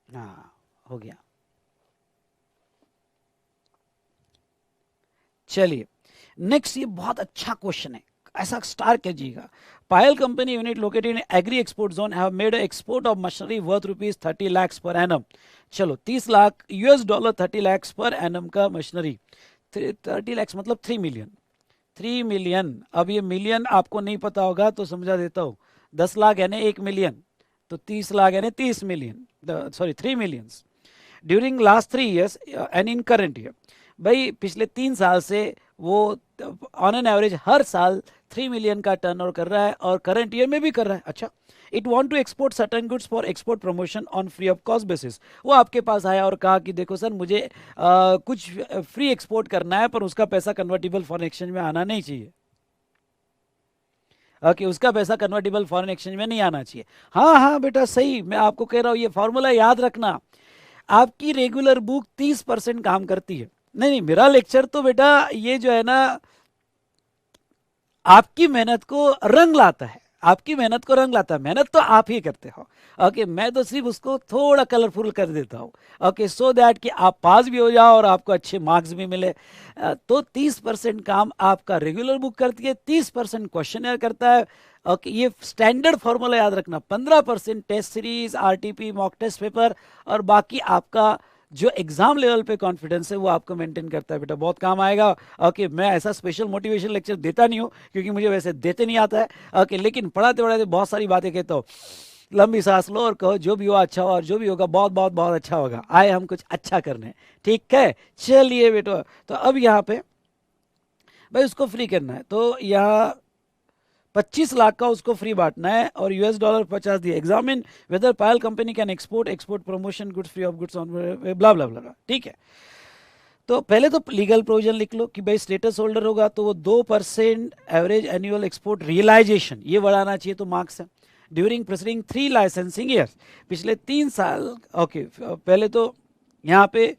हाँ, हो गया। चलिए नेक्स्ट, ये बहुत अच्छा क्वेश्चन है, ऐसा स्टार कीजिएगा। Payal company unit located in agri export zone have made export of machinery worth ₹30 lakh per annum. चलो 30 lakh US$, 30 lakh per annum का मशीनरी, 30 लाख मतलब 3 मिलियन। 3 मिलियन, अब ये मिलियन आपको नहीं पता होगा तो समझा देता हूँ, 10 लाख यानी 1 मिलियन, तो 30 लाख यानी 30 million, sorry 3 millions during last 3 years and in current year भाई पिछले 3 साल से वो ऑन एन एवरेज हर साल 3 मिलियन का टर्नओवर कर रहा है और करंट ईयर में भी कर रहा है। अच्छा, it want to export certain goods for export promotion on free of cost basis. वो आपके पास आया और कहा कि देखो सर मुझे कुछ फ्री एक्सपोर्ट करना है पर उसका पैसा कन्वर्टिबल फॉरेन एक्सचेंज में आना नहीं चाहिए। कि उसका पैसा कन्वर्टिबल फॉरेन एक्सचेंज में नहीं आना चाहिए। हाँ हाँ बेटा सही, मैं आपको कह रहा हूँ ये फॉर्मूला याद रखना। आपकी रेगुलर बुक 30% काम करती है। नहीं नहीं, मेरा लेक्चर तो बेटा ये जो है ना आपकी मेहनत को रंग लाता है, आपकी मेहनत को रंग लाता है। मेहनत तो आप ही करते हो। ओके, मैं तो सिर्फ उसको थोड़ा कलरफुल कर देता हूँ। ओके, सो दैट कि आप पास भी हो जाओ और आपको अच्छे मार्क्स भी मिले। तो 30% काम आपका रेगुलर बुक करती है, 30% क्वेश्चन करता है। ओके, ये स्टैंडर्ड फॉर्मूला याद रखना। 15% test series, RTP, mock test paper और बाकी आपका जो एग्जाम लेवल पे कॉन्फिडेंस है वो आपको मेंटेन करता है। बेटा बहुत काम आएगा। ओके, मैं ऐसा स्पेशल मोटिवेशन लेक्चर देता नहीं हूँ क्योंकि मुझे वैसे देते नहीं आता है। ओके, लेकिन पढ़ाते पढ़ाते बहुत सारी बातें कहता हूँ। लंबी सांस लो और कहो जो भी हुआ अच्छा हुआ और जो भी होगा बहुत बहुत बहुत अच्छा होगा। आए हम कुछ अच्छा करने, ठीक है। चलिए बेटा, तो अब यहाँ पे भाई उसको फ्री करना है तो यहाँ 25 लाख का उसको फ्री बांटना है और $50 50 दिए। Examine whether Payal company can export promotion goods free of goods on blah blah blah. ठीक है, तो पहले तो लीगल प्रोविजन लिख लो कि भाई स्टेटस होल्डर होगा तो वो 2% एवरेज एनुअल एक्सपोर्ट रियलाइजेशन ये बढ़ाना चाहिए, तो मार्क्स है। ड्यूरिंग प्रेसिडिंग 3 लाइसेंसिंग ईयर्स, पिछले 3 साल। ओके, पहले तो यहाँ पे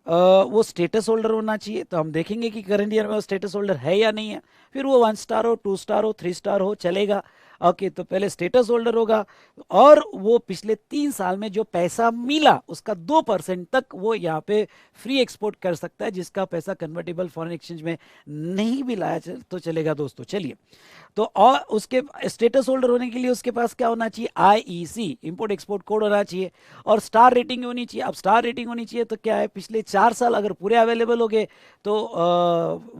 वो स्टेटस होल्डर होना चाहिए, तो हम देखेंगे कि करंट ईयर में वो स्टेटस होल्डर है या नहीं है। फिर वो 1 स्टार हो, 2 स्टार हो, 3 स्टार हो, चलेगा। ओके, तो पहले स्टेटस होल्डर होगा और वो पिछले 3 साल में जो पैसा मिला उसका 2% तक वो यहाँ पे फ्री एक्सपोर्ट कर सकता है, जिसका पैसा कन्वर्टेबल फॉरेन एक्सचेंज में नहीं भी लाया तो चलेगा दोस्तों। चलिए, तो और उसके स्टेटस होल्डर होने के लिए उसके पास क्या होना चाहिए, आईईसी इंपोर्ट एक्सपोर्ट कोड होना चाहिए और स्टार रेटिंग होनी चाहिए। अब स्टार रेटिंग होनी चाहिए तो क्या है, पिछले 4 साल अगर पूरे अवेलेबल हो गए तो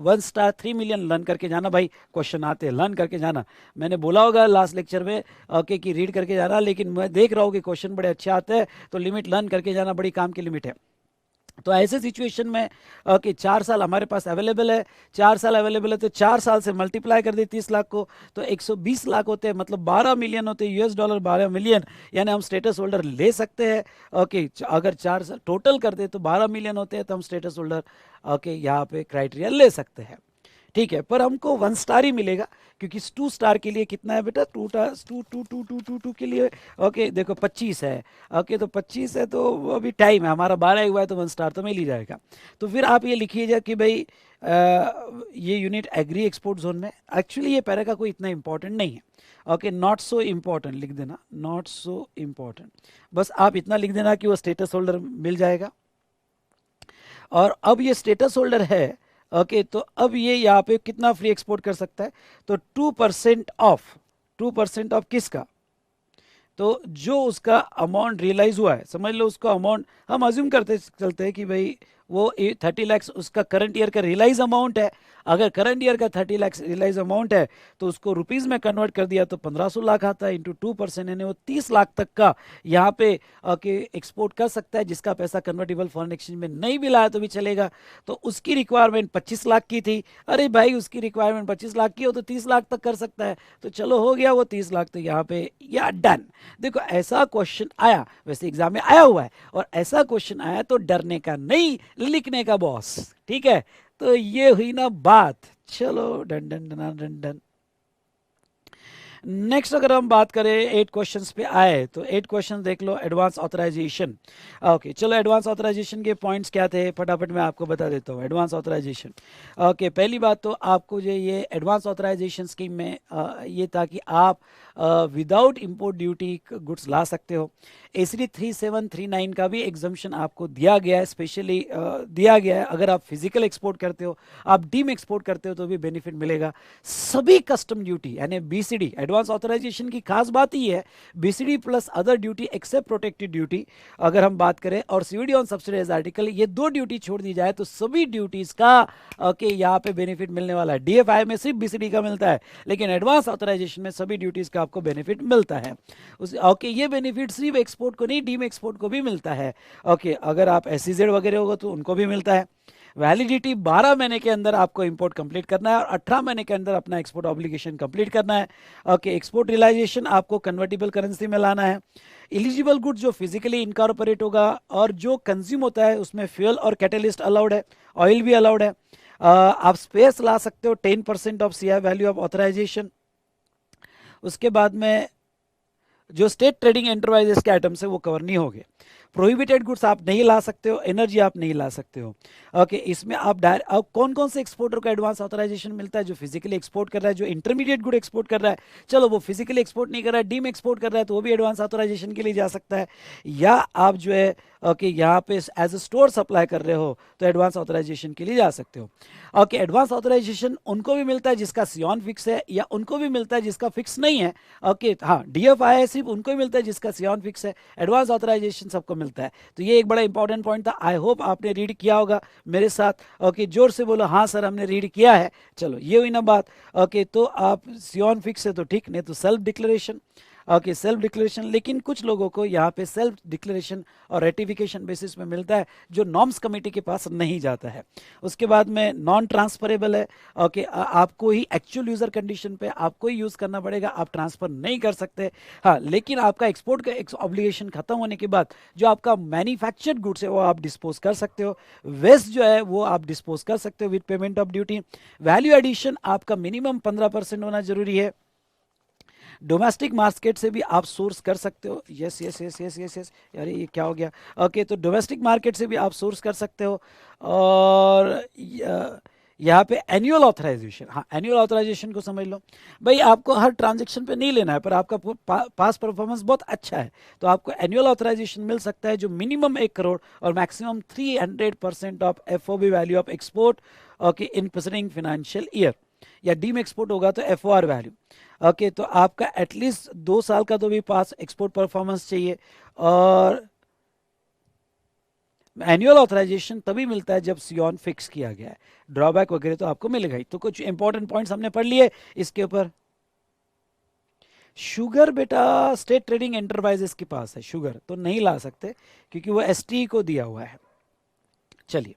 1 स्टार 3 मिलियन लर्न करके जाना। भाई क्वेश्चन आते हैं, लर्न करके जाना। मैंने बोला होगा लास्ट लेक्चर में ओके कि रीड करके जाना, लेकिन मैं देख रहा हूँ कि क्वेश्चन बड़े अच्छे आते हैं तो लिमिट लर्न करके जाना बड़ी काम की लिमिट है। तो ऐसे सिचुएशन में कि 4 साल हमारे पास अवेलेबल है, 4 साल अवेलेबल है तो 4 साल से मल्टीप्लाई कर दे 30 लाख को तो 120 लाख होते हैं, मतलब 12 मिलियन होते हैं $12, 12 मिलियन यानी हम स्टेटस होल्डर ले सकते हैं। ओके, अगर 4 साल टोटल कर दे तो 12 मिलियन होते हैं तो हम स्टेटस होल्डर ओके यहाँ पे क्राइटेरिया ले सकते हैं। ठीक है, पर हमको 1 स्टार ही मिलेगा क्योंकि 2 स्टार के लिए कितना है बेटा, two two two two two two two के लिए ओके देखो 25 है। ओके, तो 25 है तो अभी टाइम है, हमारा 12 हुआ है तो 1 स्टार तो मिल ही जाएगा। तो फिर आप ये लिखिएगा कि भाई ये यूनिट एग्री एक्सपोर्ट जोन में। एक्चुअली ये पैरा का कोई इतना इंपॉर्टेंट नहीं है। ओके, नॉट सो इम्पॉर्टेंट लिख देना, नॉट सो इम्पॉर्टेंट। बस आप इतना लिख देना कि वो स्टेटस होल्डर मिल जाएगा। और अब ये स्टेटस होल्डर है ओके, तो अब ये यहाँ पे कितना फ्री एक्सपोर्ट कर सकता है, तो 2% ऑफ, 2% ऑफ किसका, तो जो उसका अमाउंट रियलाइज हुआ है, समझ लो उसका अमाउंट हम अज्यूम करते चलते हैं कि भाई वो 30 लाख उसका करंट ईयर का रियलाइज अमाउंट है। अगर करंट ईयर का 30 लाख रियलाइज अमाउंट है तो उसको रुपीज में कन्वर्ट कर दिया तो 1500 लाख आता है इंटू 2%, यानी वो 30 लाख तक का यहाँ पे एक्सपोर्ट कर सकता है, जिसका पैसा कन्वर्टेबल फॉरेन एक्सचेंज में नहीं भी लाया तो भी चलेगा। तो उसकी रिक्वायरमेंट 25 लाख की थी। अरे भाई उसकी रिक्वायरमेंट 25 लाख की हो तो 30 लाख तक कर सकता है, तो चलो हो गया वो 30 लाख, तो यहाँ पे या डन। देखो ऐसा क्वेश्चन आया, वैसे एग्जाम में आया हुआ है, और ऐसा क्वेश्चन आया तो डरने का नहीं, लिखने का बॉस। ठीक है, तो ये हुई ना बात। चलो done done done done done. Next अगर हम बात करें 8 क्वेश्चंस पे आए तो 8 क्वेश्चन देख लो। Advance authorisation. ओके, चलो एडवांस ऑथराइजेशन के पॉइंट्स क्या थे फटाफट मैं आपको बता देता हूँ। एडवांस ऑथराइजेशन ओके, पहली बात तो आपको जो ये एडवांस ऑथराइजेशन स्कीम में ये था कि आप विदाउट इंपोर्ट ड्यूटी गुड्स ला सकते हो। एसडी 3739 का भी एग्जम्पशन आपको दिया गया है, स्पेशली दिया गया है। अगर आप फिजिकल एक्सपोर्ट करते हो, आप डीम एक्सपोर्ट करते हो तो भी बेनिफिट मिलेगा। सभी कस्टम ड्यूटी यानी बीसीडी, एडवांस ऑथराइजेशन की खास बात ही है BCD plus other duty except protected duty अगर हम बात करें, और सीवीडी ऑन सब्सिडाइज आर्टिकल, ये 2 ड्यूटी छोड़ दी जाए तो सभी ड्यूटीज का ओके यहाँ पे बेनिफिट मिलने वाला है। डीएफआई में सिर्फ बीसीडी का मिलता है, लेकिन एडवांस ऑथराइजेशन में सभी ड्यूटीज का आपको बेनिफिट मिलता है। ओके, ये बेनिफिट सिर्फ एक्सपोर्ट को नहीं, डीम एक्सपोर्ट को भी मिलता है। ओके, अगर आप एसईजेड वगैरह होगा तो उनको भी मिलता है। वैलिडिटी 12 महीने के अंदर आपको इंपोर्ट कंप्लीट करना है और 18 महीने के अंदर अपना एक्सपोर्ट ऑब्लिगेशन कंप्लीट करना है। ओके, एक्सपोर्ट रियलाइजेशन आपको कन्वर्टिबल करेंसी में लाना है। एलिजिबल गुड्स जो फिजिकली इनकॉर्पोरेट होगा और जो कंज्यूम होता है उसमें फ्यूल और कैटलिस्ट अलाउड है, ऑयल भी अलाउड है। आप स्पेस ला सकते हो 10% of CI value of authorisation. उसके बाद में जो स्टेट ट्रेडिंग एंटरप्राइजेस के आइटम्स है वो कवर नहीं होंगे। प्रोहिबिटेड गुड्स आप नहीं ला सकते हो, एनर्जी आप नहीं ला सकते हो। ओके, इसमें आप अब कौन कौन से एक्सपोर्टर को एडवांस ऑथराइजेशन मिलता है? जो फिजिकली एक्सपोर्ट कर रहा है, जो इंटरमीडिएट गुड एक्सपोर्ट कर रहा है, चलो वो फिजिकली एक्सपोर्ट नहीं कर रहा है, डीम एक्सपोर्ट कर रहा है, तो वो भी एडवांस ऑथराइजेशन के लिए जा सकता है। या आप जो है ओके यहाँ पे एज ए स्टोर सप्लाई कर रहे हो तो एडवांस ऑथराइजेशन के लिए जा सकते हो। ओके, एडवांस ऑथराइजेशन उनको भी मिलता है जिसका सियोन फिक्स है, या उनको भी मिलता है जिसका फिक्स नहीं है। ओके, हाँ, डीएफआई सिर्फ उनको भी मिलता है जिसका सियोन फिक्स है, एडवांस ऑथराइजेशन सबको मिलता है। तो ये एक बड़ा इंपॉर्टेंट पॉइंट था, आई होप आपने रीड किया होगा मेरे साथ। ओके, जोर से बोलो हाँ सर हमने रीड किया है। चलो ये हुई ना बात। ओके, तो आप सियोन फिक्स है तो ठीक, नहीं तो self declaration. Okay, self declaration, लेकिन कुछ लोगों को यहाँ पे सेल्फ डिक्लेरेशन और रेटिफिकेशन बेसिस में मिलता है जो नॉर्म्स कमेटी के पास नहीं जाता है। उसके बाद में नॉन ट्रांसफरेबल है। ओके, आपको ही एक्चुअल यूजर कंडीशन पे आपको ही यूज करना पड़ेगा, आप ट्रांसफर नहीं कर सकते। हाँ, लेकिन आपका एक्सपोर्ट का ऑब्लिगेशन खत्म होने के बाद जो आपका मैन्युफैक्चर्ड गुड्स है वो आप डिस्पोज कर सकते हो। वेस्ट जो है वो आप डिस्पोज कर सकते हो with payment of duty. Value addition आपका मिनिमम 15% होना जरूरी है। डोमेस्टिक मार्केट से भी आप सोर्स कर सकते हो। Yes yes yes yes yes yes, यार ये क्या हो गया? ओके, तो डोमेस्टिक मार्केट से भी आप सोर्स कर सकते हो। और यहाँ पे एनुअल ऑथराइजेशन, हाँ एनुअल ऑथराइजेशन को समझ लो भाई, आपको हर ट्रांजेक्शन पे नहीं लेना है, पर आपका पास परफॉर्मेंस बहुत अच्छा है तो आपको एनुअल ऑथराइजेशन मिल सकता है जो मिनिमम 1 करोड़ और maximum 300% of FOB value of export okay in presiding financial year. या डीम एक्सपोर्ट होगा तो एफओआर वैल्यू। ओके, तो आपका एटलीस्ट 2 साल का तो भी पास एक्सपोर्ट परफॉर्मेंस चाहिए। और एनुअल ऑथराइजेशन तभी मिलता है जब सियोन फिक्स किया गया है, ड्रॉबैक वगैरह तो आपको मिलेगा ही। तो कुछ इंपॉर्टेंट पॉइंट्स हमने पढ़ लिए इसके ऊपर। शुगर बेटा स्टेट ट्रेडिंग एंटरप्राइजेस के पास है, शुगर तो नहीं ला सकते क्योंकि वो एसटी को दिया हुआ है। चलिए,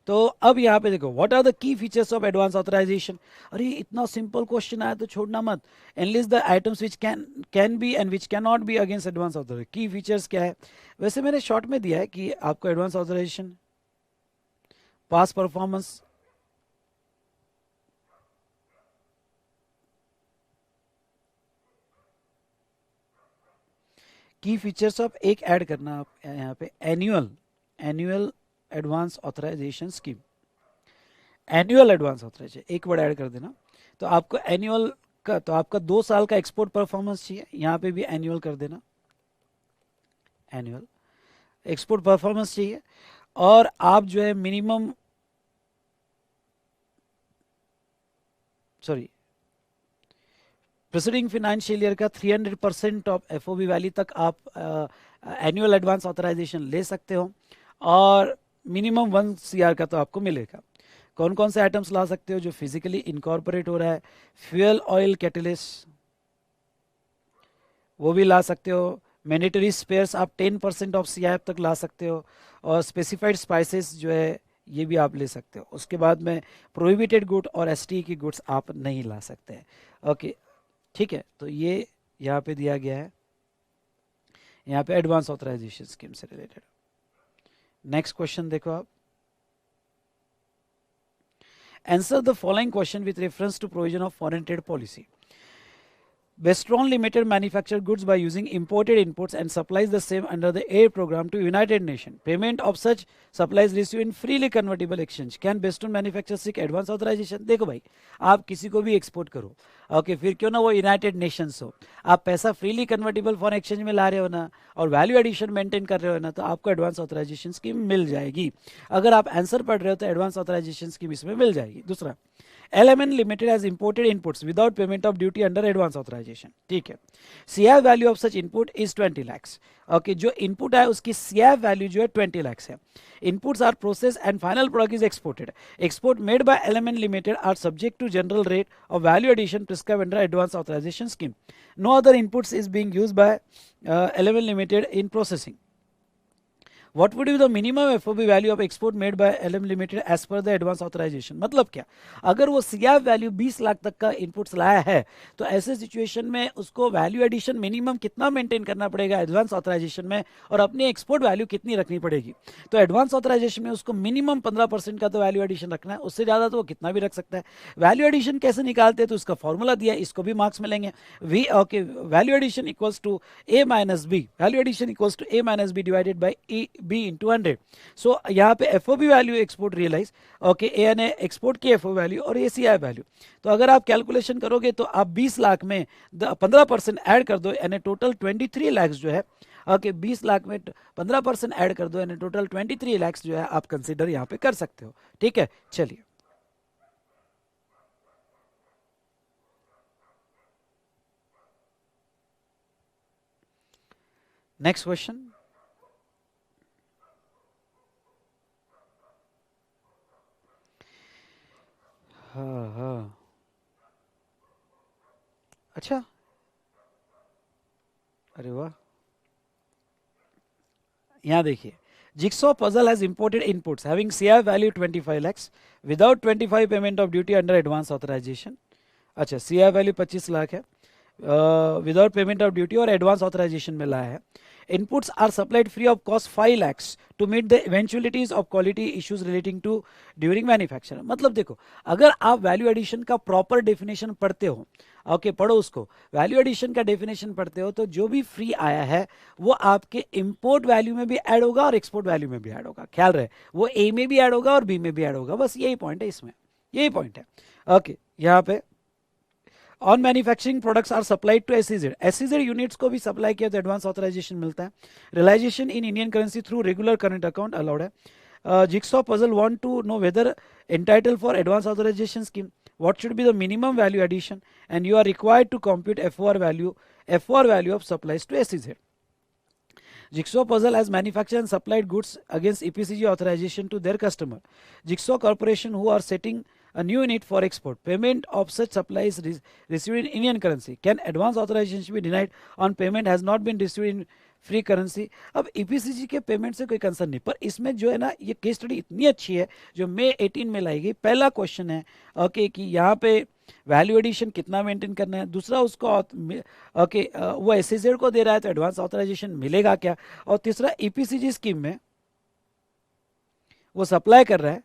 तो अब यहाँ पे देखो what are the key features of advance authorisation. अरे इतना सिंपल क्वेश्चन आया तो छोड़ना मत। Enlist the items which can be and which can not be against advance authorisation. Key features क्या है? वैसे मैंने शॉर्ट में दिया है कि आपको advance authorisation, past performance, key features of, एक ऐड करना आप यहाँ पे annual advance authorisation scheme. Annual advance authorisation एक वर्ड ऐड कर देना। तो आपको एनुअल का, तो आपका 2 साल का एक्सपोर्ट परफॉर्मेंस चाहिए, यहाँ पे भी एनुअल कर देना, एनुअल एक्सपोर्ट परफॉर्मेंस चाहिए। और आप जो है minimum, sorry, presiding financial year का 300% ऑफ एफओबी वैल्यू तक आप एनुअल एडवांस ऑथराइजेशन ले सकते हो। और मिनिमम 1 CR का तो आपको मिलेगा। कौन कौन से आइटम्स ला सकते हो? जो फिजिकली इनकॉर्पोरेट हो रहा है, फ्यूल ऑयल कैटलिस्ट वो भी ला सकते हो। मैंडेटरी स्पेयर्स आप 10% ऑफ सीआईएफ तक ला सकते हो। और स्पेसिफाइड स्पाइसेस जो है ये भी आप ले सकते हो। उसके बाद में प्रोहिबिटेड गुड और एसटी की गुड्स आप नहीं ला सकते हैं। ओके, ठीक है, तो ये यहाँ पे दिया गया है, यहाँ पे एडवांस ऑथराइजेशन स्कीम से रिलेटेड। नेक्स्ट क्वेश्चन देखो आप। Answer the following question with reference to provision of foreign trade policy. Bestron Limited manufacture goods by using imported inputs and supplies the same under the AIR program to United Nations. Payment of such supplies received in freely convertible exchange. Can Bestron manufacture seek advance authorization? देखो भाई, आप किसी को भी export करो, okay, फिर क्यों ना वो यूनाइटेड नेशंस हो, आप पैसा फ्रीली कन्वर्टिबल फॉरेन एक्सचेंज में ला रहे हो ना, और वैल्यू एडिशन मेंटेन कर रहे हो ना, तो आपको एडवांस ऑथराइजेशन स्कीम मिल जाएगी। अगर आप आंसर पढ़ रहे हो तो एडवांस ऑथराइजेशन स्कीम इसमें मिल जाएगी। दूसरा, LMN Limited has imported inputs without payment of duty under advance authorization. ठीक है, CI value of such input is 20 lakhs. Okay, जो इनपुट है उसकी CI वैल्यू जो है 20 lakhs है। Inputs are processed and final product is exported. Export made by LMN Limited are subject to general rate of value addition prescribed under advance authorization scheme. No other inputs is being used by LMN Limited in processing. What would be the minimum FOB value of export made by LM limited as per the advance authorisation. मतलब क्या, अगर वो CIF value 20 lakh तक का inputs लाया है तो ऐसे सिचुएशन में उसको वैल्यू एडिशन मिनिमम कितना मेंटेन करना पड़ेगा एडवांस ऑथराइजेशन में, और अपनी एक्सपोर्ट वैल्यू कितनी रखनी पड़ेगी। तो एडवांस ऑथराइजेशन में उसको मिनिमम 15% का तो वैल्यू एडिशन रखना है, उससे ज़्यादा तो वो कितना भी रख सकता है। वैल्यू एडिशन कैसे निकालते हैं, तो उसका फॉर्मूला दिया है, इसको भी मार्क्स मिलेंगे। V okay, value addition equals to A minus B, value addition equals to A minus B divided by E B into 100। So यहाँ पे FOB value export realise, okay, A यानी एक्सपोर्ट की FO value और ए सी I value. तो अगर आप calculation करोगे तो आप 20 लाख में 15% ऐड कर दो, यानी टोटल 23 लैक्स जो है, ओके, 20 लाख में 15% ऐड कर दो, यानी टोटल 23 लैक्स जो है आप कंसिडर यहाँ पे कर सकते हो। ठीक है, चलिए नेक्स्ट क्वेश्चन। हाँ हाँ, अच्छा, अरे वाह, यहाँ देखिए, jigsaw puzzle has imported inputs having CI value 25 lakhs without 25 payment of duty under advance authorisation. अच्छा, सीआई वैल्यू 25 लाख है विदाउट पेमेंट ऑफ ड्यूटी और एडवांस ऑथराइजेशन में लाया है। Inputs are supplied free of cost 5 lakhs to meet the eventualities of quality issues relating to during manufacture. मतलब देखो, अगर आप वैल्यू एडिशन का प्रॉपर डेफिनेशन पढ़ते हो, ओके, पढ़ो उसको, वैल्यू एडिशन का डेफिनेशन पढ़ते हो, तो जो भी फ्री आया है वो आपके इंपोर्ट वैल्यू में भी ऐड होगा और एक्सपोर्ट वैल्यू में भी ऐड होगा। ख्याल रहे, वो ए में भी ऐड होगा और बी में भी ऐड होगा, बस यही पॉइंट है इसमें, यही पॉइंट है। ओके, यहाँ पे on manufacturing products are supplied to SEZ, SEZ units को भी सप्लाई किया तो एडवांस ऑथराइजेशन मिलता है। Realisation in Indian currency through regular current account allowed है। Jigsaw puzzle want to know whether entitled for advance authorization scheme, what should be the minimum value addition, and you are required to compute FOR value of supplies to SEZ. Jigsaw Puzzle has manufactured and supplied goods against EPCG authorization to their customer, Jigsaw Corporation, who are setting a new unit for export. Payment of such supplies received in Indian currency. Can advance authorization be denied on payment has not been received in free currency? अब EPCG के payment से कोई concern नहीं, पर इसमें जो है ना, ये केस स्टडी इतनी अच्छी है जो मई 18 में लाई गई। पहला क्वेश्चन है, ओके, कि यहाँ पे वैल्यू एडिशन कितना मेंटेन करना है, दूसरा उसको ओके वो एसईजेड को दे रहा है तो एडवांस ऑथराइजेशन मिलेगा क्या, और तीसरा ईपीसीजी स्कीम में वो सप्लाई कर रहा है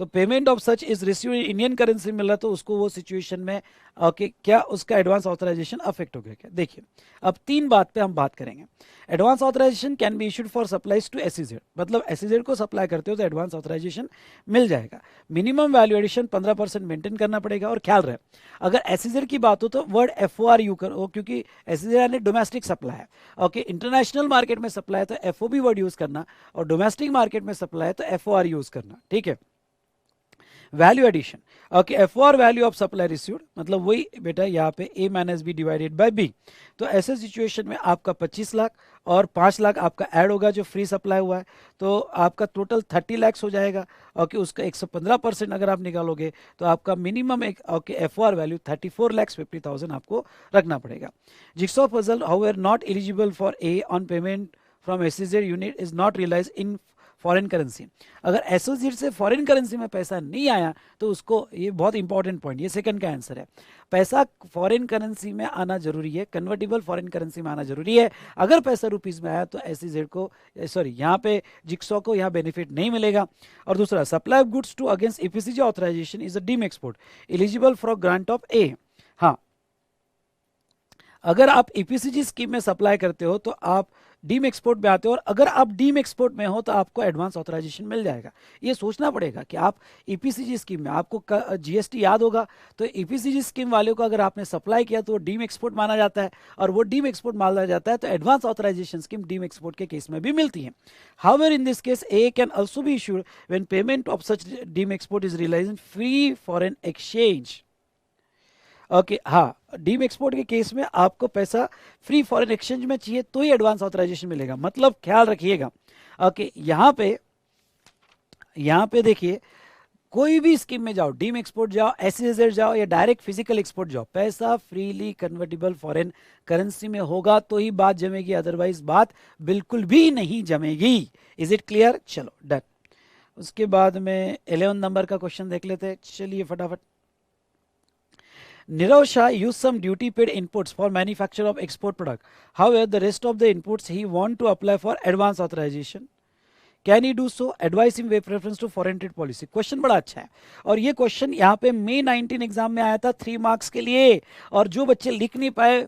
तो payment of such is receive Indian currency मिल रहा, तो उसको वो सिचुएशन में ओके क्या उसका एडवांस ऑथराइजेशन अफेक्ट हो गया क्या। देखिए, अब 3 बात पे हम बात करेंगे। Advance authorisation can be issued for supplies to SEZ, मतलब एसईजेड को सप्लाई करते हो तो एडवांस ऑथराइजेशन मिल जाएगा। मिनिमम वैल्यू एडिशन 15% मेंटेन करना पड़ेगा, और ख्याल रहे अगर एसईजेड की बात हो तो वर्ड एफओआर यू करो, क्योंकि एसईजेड यानी डोमेस्टिक सप्लाई है। ओके, इंटरनेशनल मार्केट में सप्लाई है तो एफओबी वर्ड यूज करना, और डोमेस्टिक मार्केट में सप्लाई है तो एफओआर यूज करना। ठीक है, value addition, okay, FOR value of supply received, मतलब वही बेटा यहाँ पे A minus B divided by B. तो ऐसे सिचुएशन में आपका 25 लाख और 5 लाख आपका ऐड होगा जो फ्री सप्लाई हुआ है, तो आपका टोटल 30 लैक्स हो जाएगा। ओके, उसका 115% अगर आप निकालोगे तो आपका मिनिमम एक ओके एफओआर वैल्यू 34,50,000 आपको रखना पड़ेगा। Jigsaw puzzle however not eligible for a on payment from SEZ unit is not realise in foreign currency. अगर एसोसिएट से फॉरेन करेंसी में पैसा नहीं आया तो उसको, ये बहुत इंपॉर्टेंट पॉइंट, ये सेकंड का आंसर है, पैसा फॉरेन करेंसी में आना जरूरी है, कन्वर्टेबल फॉरेन करेंसी में आना जरूरी है। अगर पैसा रुपीस में आया तो एसईजेड को, सॉरी यहाँ पे जिक्सॉ को यहाँ बेनिफिट नहीं मिलेगा। और दूसरा, supply of goods to against EPCG authorisation is a deem export eligible for grant of A. हाँ, अगर आप ईपीसीजी स्कीम में सप्लाई करते हो तो आप डीम एक्सपोर्ट में आते हो, और अगर आप डीम एक्सपोर्ट में हो तो आपको एडवांस ऑथराइजेशन मिल जाएगा। ये सोचना पड़ेगा कि आप ईपीसीजी स्कीम में, आपको जीएसटी याद होगा, तो ईपीसीजी स्कीम वालों को अगर आपने सप्लाई किया तो वो डीम एक्सपोर्ट माना जाता है, और वो डीम एक्सपोर्ट माना जाता है तो advance authorisation scheme deem export के केस में भी मिलती है। However in this case a can also be issued when payment of such deem export is realised in free foreign exchange. Okay, हाँ, डीम एक्सपोर्ट के केस में आपको पैसा फ्री फॉरेन एक्सचेंज में चाहिए तो ही एडवांस ऑथराइजेशन मिलेगा। मतलब ख्याल रखिएगा, ओके, यहाँ पे देखिए, कोई भी स्कीम में जाओ, डीम एक्सपोर्ट जाओ, एसईजेड जाओ या डायरेक्ट फिजिकल एक्सपोर्ट जाओ, पैसा फ्रीली कन्वर्टिबल फॉरेन करेंसी में होगा तो ही बात जमेगी, अदरवाइज बात बिल्कुल भी नहीं जमेगी। Is it clear? चलो डन। उसके बाद में 11 नंबर का क्वेश्चन देख लेते हैं, चलिए फटाफट। Nirav Shah used some duty paid inputs for manufacture of export product. However, the rest of the inputs he want to apply for advance authorization. Can he do so? Advise him with reference to foreign trade policy. Question बड़ा अच्छा है और ये question यहाँ पे May 19 exam में आया था 3 मार्क्स के लिए। और जो बच्चे लिख नहीं पाए,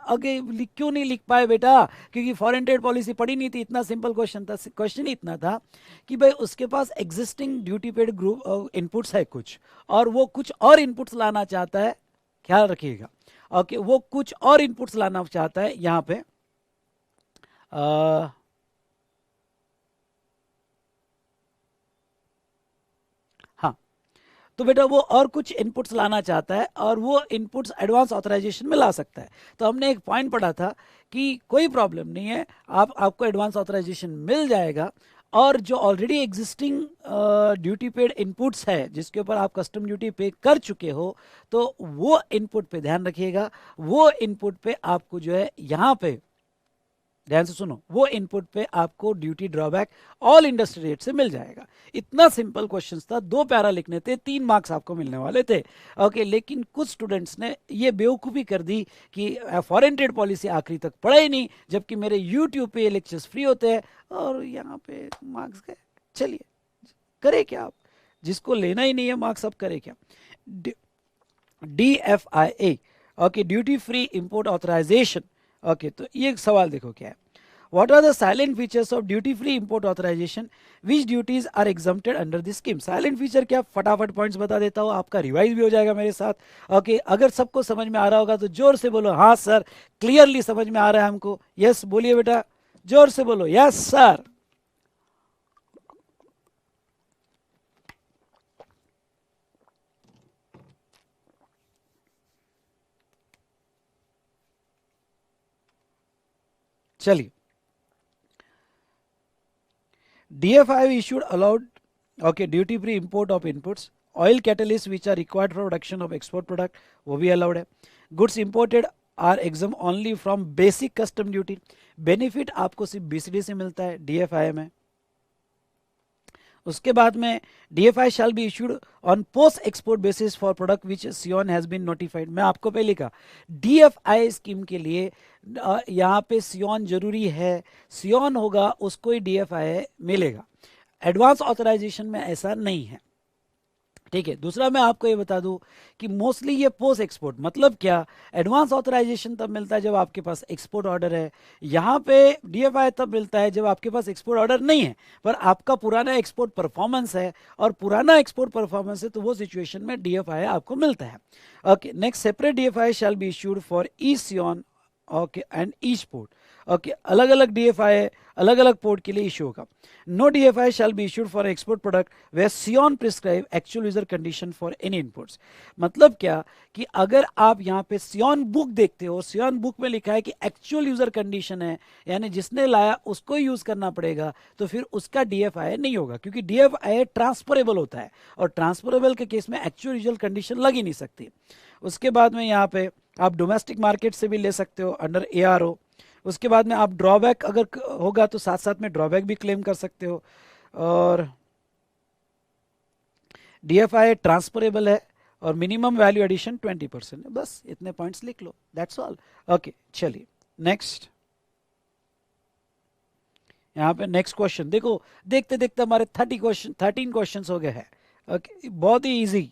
आगे क्यों नहीं लिख पाए बेटा? क्योंकि फॉरेन ट्रेड पॉलिसी पढ़ी नहीं थी। इतना सिंपल क्वेश्चन था। क्वेश्चन इतना था कि भाई उसके पास existing duty paid group inputs है कुछ, और वो कुछ और इनपुट्स लाना चाहता है, ख्याल रखिएगा। ओके, वो कुछ और इनपुट्स लाना चाहता है यहाँ पे। हाँ, तो बेटा वो और कुछ इनपुट्स लाना चाहता है और वो इनपुट्स एडवांस ऑथराइजेशन में ला सकता है। तो हमने एक पॉइंट पढ़ा था कि कोई प्रॉब्लम नहीं है, आपको एडवांस ऑथराइजेशन मिल जाएगा। और जो already existing duty paid inputs है जिसके ऊपर आप कस्टम ड्यूटी पे कर चुके हो, तो वो इनपुट पे ध्यान रखिएगा। वो इनपुट पे आपको जो है यहाँ पे ध्यान से सुनो, वो इनपुट पे आपको duty drawback all industry rate से मिल जाएगा। इतना सिंपल क्वेश्चन था, 2 पैरा लिखने थे, 3 मार्क्स आपको मिलने वाले थे। ओके, लेकिन कुछ स्टूडेंट्स ने ये बेवकूफ़ी कर दी कि फॉरेन ट्रेड पॉलिसी आखिरी तक पढ़ा ही नहीं, जबकि मेरे यूट्यूब पे ये लेक्चर्स फ्री होते हैं और यहाँ पे मार्क्स गए। चलिए, करे क्या आप? जिसको लेना ही नहीं है मार्क्स, अब करे क्या? DFIA, okay, duty free import authorisation. Okay, तो ये एक सवाल देखो क्या है। What are the silent features of duty free import authorization? Which duties are exempted under this scheme? Silent feature क्या, फटाफट पॉइंट्स बता देता हूँ, आपका रिवाइज भी हो जाएगा मेरे साथ। ओके, अगर सबको समझ में आ रहा होगा तो जोर से बोलो हाँ सर, क्लियरली समझ में आ रहा है हमको। यस बोलिए बेटा, जोर से बोलो यस सर। चलिए, DFI issued allowed, okay, duty free import of inputs, oil catalysts which are required for production of export product, वो भी allowed है। Goods imported are exempt only from basic custom duty. Benefit आपको सिर्फ BCD से मिलता है DFI में। उसके बाद में DFI shall be issued on post export basis for product which SION has been notified। मैं आपको पहले कहा DFI स्कीम के लिए यहाँ पे SION जरूरी है, SION होगा उसको ही DFI मिलेगा। एडवांस ऑथराइजेशन में ऐसा नहीं है, ठीक है। दूसरा मैं आपको ये बता दूं कि मोस्टली ये पोस्ट एक्सपोर्ट, मतलब क्या, एडवांस ऑथराइजेशन तब मिलता है जब आपके पास एक्सपोर्ट ऑर्डर है। यहाँ पे DFI तब मिलता है जब आपके पास एक्सपोर्ट ऑर्डर नहीं है पर आपका पुराना एक्सपोर्ट परफॉर्मेंस है, और पुराना एक्सपोर्ट परफॉर्मेंस है तो वो सिचुएशन में DFI आपको मिलता है। Okay, next, separate DFI shall be issued for each SION, okay, and each port. Okay, अलग अलग DFI अलग अलग पोर्ट के लिए इश्यू होगा। No DFI shall be issued for export product where SION prescribe actual user condition for any inputs. मतलब क्या कि अगर आप यहाँ पे सियोन बुक देखते हो, सियोन बुक में लिखा है कि एक्चुअल यूजर कंडीशन है, यानी जिसने लाया उसको यूज करना पड़ेगा, तो फिर उसका DFI नहीं होगा, क्योंकि DFI ट्रांसफरेबल होता है और ट्रांसफरेबल के केस में एक्चुअल यूजर कंडीशन लग ही नहीं सकती। उसके बाद में यहाँ पे आप डोमेस्टिक मार्केट से भी ले सकते हो अंडर ARO। उसके बाद में आप ड्रॉबैक अगर होगा तो साथ साथ में ड्रॉबैक भी क्लेम कर सकते हो। और DFI ट्रांसफरेबल है और मिनिमम वैल्यू एडिशन 20% है। बस इतने पॉइंट्स लिख लो, दैट्स ऑल। ओके, चलिए नेक्स्ट। यहाँ पे नेक्स्ट क्वेश्चन देखो, देखते देखते हमारे 13 क्वेश्चन हो गए हैं। ओके, बहुत ही easy.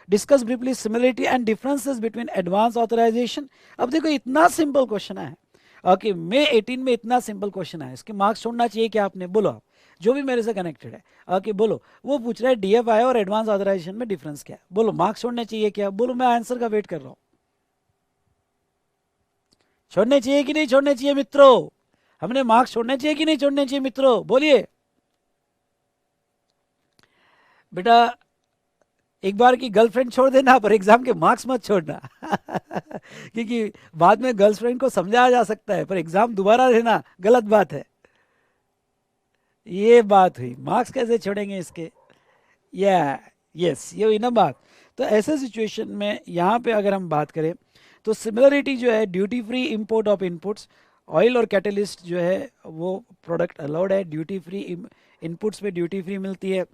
Discuss briefly similarity and differences between advance authorisation. अब देखो इतना सिंपल क्वेश्चन है। ओके, May 18 में इतना सिंपल क्वेश्चन है, इसके मार्क्स छोड़ना चाहिए क्या आपने? बोलो आप, जो भी मेरे से कनेक्टेड है। ओके, बोलो। वो पूछ रहा है DFI और एडवांस ऑथराइजेशन में डिफरेंस क्या है, बोलो। मार्क्स छोड़ने चाहिए क्या? बोलो, मैं आंसर का वेट कर रहा हूं। छोड़ने चाहिए कि नहीं छोड़ने चाहिए मित्रों? हमने मार्क्स छोड़ने चाहिए कि नहीं छोड़ने चाहिए मित्रों? बोलिए बेटा। एक बार की गर्लफ्रेंड छोड़ देना पर एग्जाम के मार्क्स मत छोड़ना क्योंकि बाद में गर्लफ्रेंड को समझाया जा सकता है पर एग्जाम दोबारा लेना गलत बात है। ये बात हुई, मार्क्स कैसे छोड़ेंगे इसके? या यस, ये हुई ना बात। तो ऐसे सिचुएशन में यहाँ पे अगर हम बात करें तो सिमिलरिटी जो है, duty free import of inputs, oil और कैटलिस्ट जो है वो प्रोडक्ट अलाउड है, ड्यूटी फ्री इनपुट्स पे ड्यूटी फ्री मिलती है।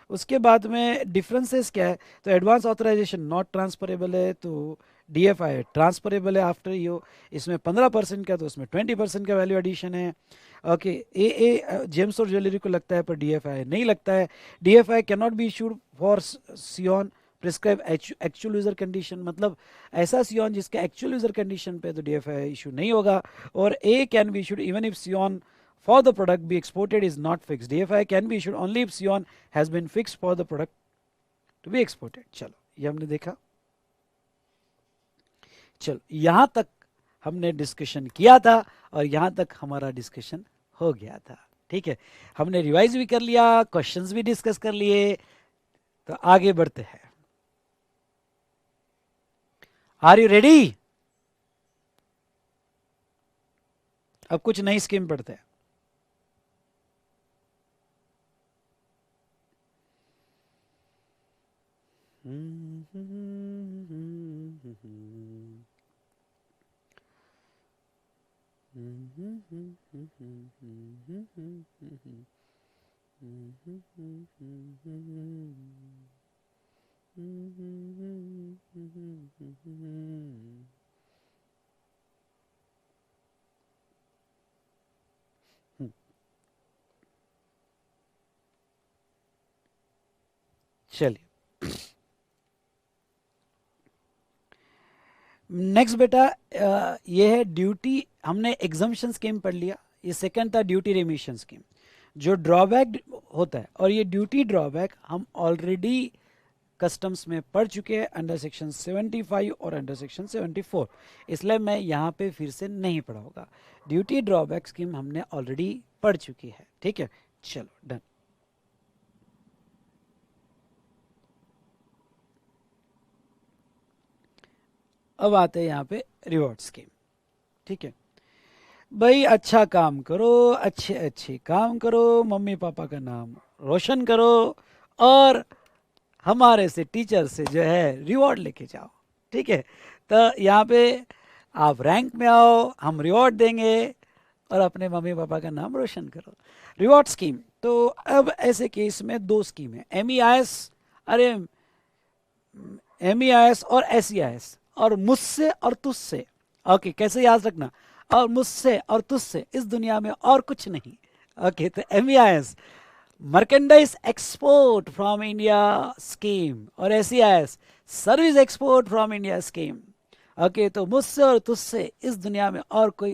उसके बाद में डिफरेंसेस क्या है, तो एडवांस ऑथराइजेशन नॉट ट्रांसफरेबल है, तो डीएफआई ट्रांसफरेबल है आफ्टर ईओ। इसमें 15% का, तो उसमें 20% का वैल्यू एडिशन है। ओके, ए जेम्स और ज्वेलरी को लगता है पर डीएफआई नहीं लगता है। DFI can not be issued for SION prescribe actual user condition, मतलब ऐसा सियोन जिसका एक्चुअल यूजर कंडीशन पे तो डीएफआई इशू नहीं होगा। और A can be issued even if SION for the product be exported is not fixed. DFI can be issued only if Sion has been fixed for the product to be exported. चलो ये हमने देखा। चलो यहां तक हमने discussion किया था और यहां तक हमारा डिस्कशन हो गया था। ठीक है, हमने रिवाइज भी कर लिया, क्वेश्चंस भी डिस्कस कर लिए, तो आगे बढ़ते हैं। Are you ready? अब कुछ नई स्कीम पढ़ते हैं। चलिए नेक्स्ट बेटा, ये है ड्यूटी, हमने एग्जम्पशन स्कीम पढ़ लिया। ये सेकंड था ड्यूटी रिमिशन स्कीम, जो ड्रॉबैक होता है। और ये ड्यूटी ड्रॉबैक हम ऑलरेडी कस्टम्स में पढ़ चुके हैं अंडर सेक्शन 75 और अंडर सेक्शन 74, इसलिए मैं यहाँ पे फिर से नहीं पढ़ाऊंगा। ड्यूटी ड्रॉबैक स्कीम हमने ऑलरेडी पढ़ चुकी है। ठीक है, चलो डन। अब आते हैं यहाँ पे रिवॉर्ड स्कीम। ठीक है भाई, अच्छा काम करो, अच्छे अच्छे काम करो, मम्मी पापा का नाम रोशन करो, और हमारे से टीचर से जो है रिवॉर्ड लेके जाओ। ठीक है, तो यहाँ पे आप रैंक में आओ, हम रिवॉर्ड देंगे, और अपने मम्मी पापा का नाम रोशन करो। रिवॉर्ड स्कीम, तो अब ऐसे केस में दो स्कीम है, MEIS, अरे MEIS और SEIS, और मुझसे और तुझसे। ओके, कैसे याद रखना, और मुझसे और तुझसे, इस दुनिया में और कुछ नहीं। ओके, तो MEIS merchandise export from India scheme, और SEIS service export from India scheme. Okay, तो मुझसे और तुझसे इस दुनिया में और कोई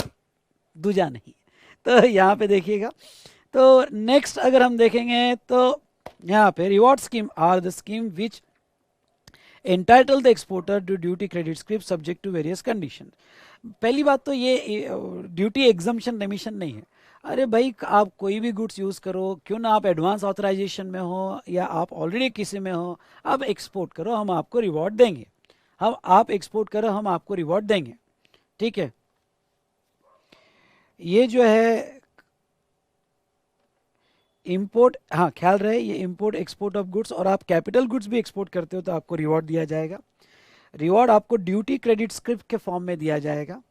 दूजा नहीं। तो यहाँ पे देखिएगा, तो नेक्स्ट अगर हम देखेंगे तो यहाँ पे reward scheme are the scheme which entitle the exporter to duty credit script subject to various condition. पहली बात तो ये ड्यूटी एग्जम्पशन रिमिशन नहीं है। अरे भाई, आप कोई भी गुड्स यूज़ करो, क्यों ना आप एडवांस ऑथराइजेशन में हो या आप ऑलरेडी किसी में हो, आप एक्सपोर्ट करो, हम आपको रिवॉर्ड देंगे। हम आप एक्सपोर्ट करो, हम आपको रिवॉर्ड देंगे। ठीक है, ये जो है इंपोर्ट, हाँ ख्याल रहे, ये इंपोर्ट एक्सपोर्ट ऑफ गुड्स, और आप कैपिटल गुड्स भी एक्सपोर्ट करते हो तो आपको रिवॉर्ड दिया जाएगा। रिवॉर्ड आपको ड्यूटी क्रेडिट स्क्रिप्ट के फॉर्म में दिया जाएगा।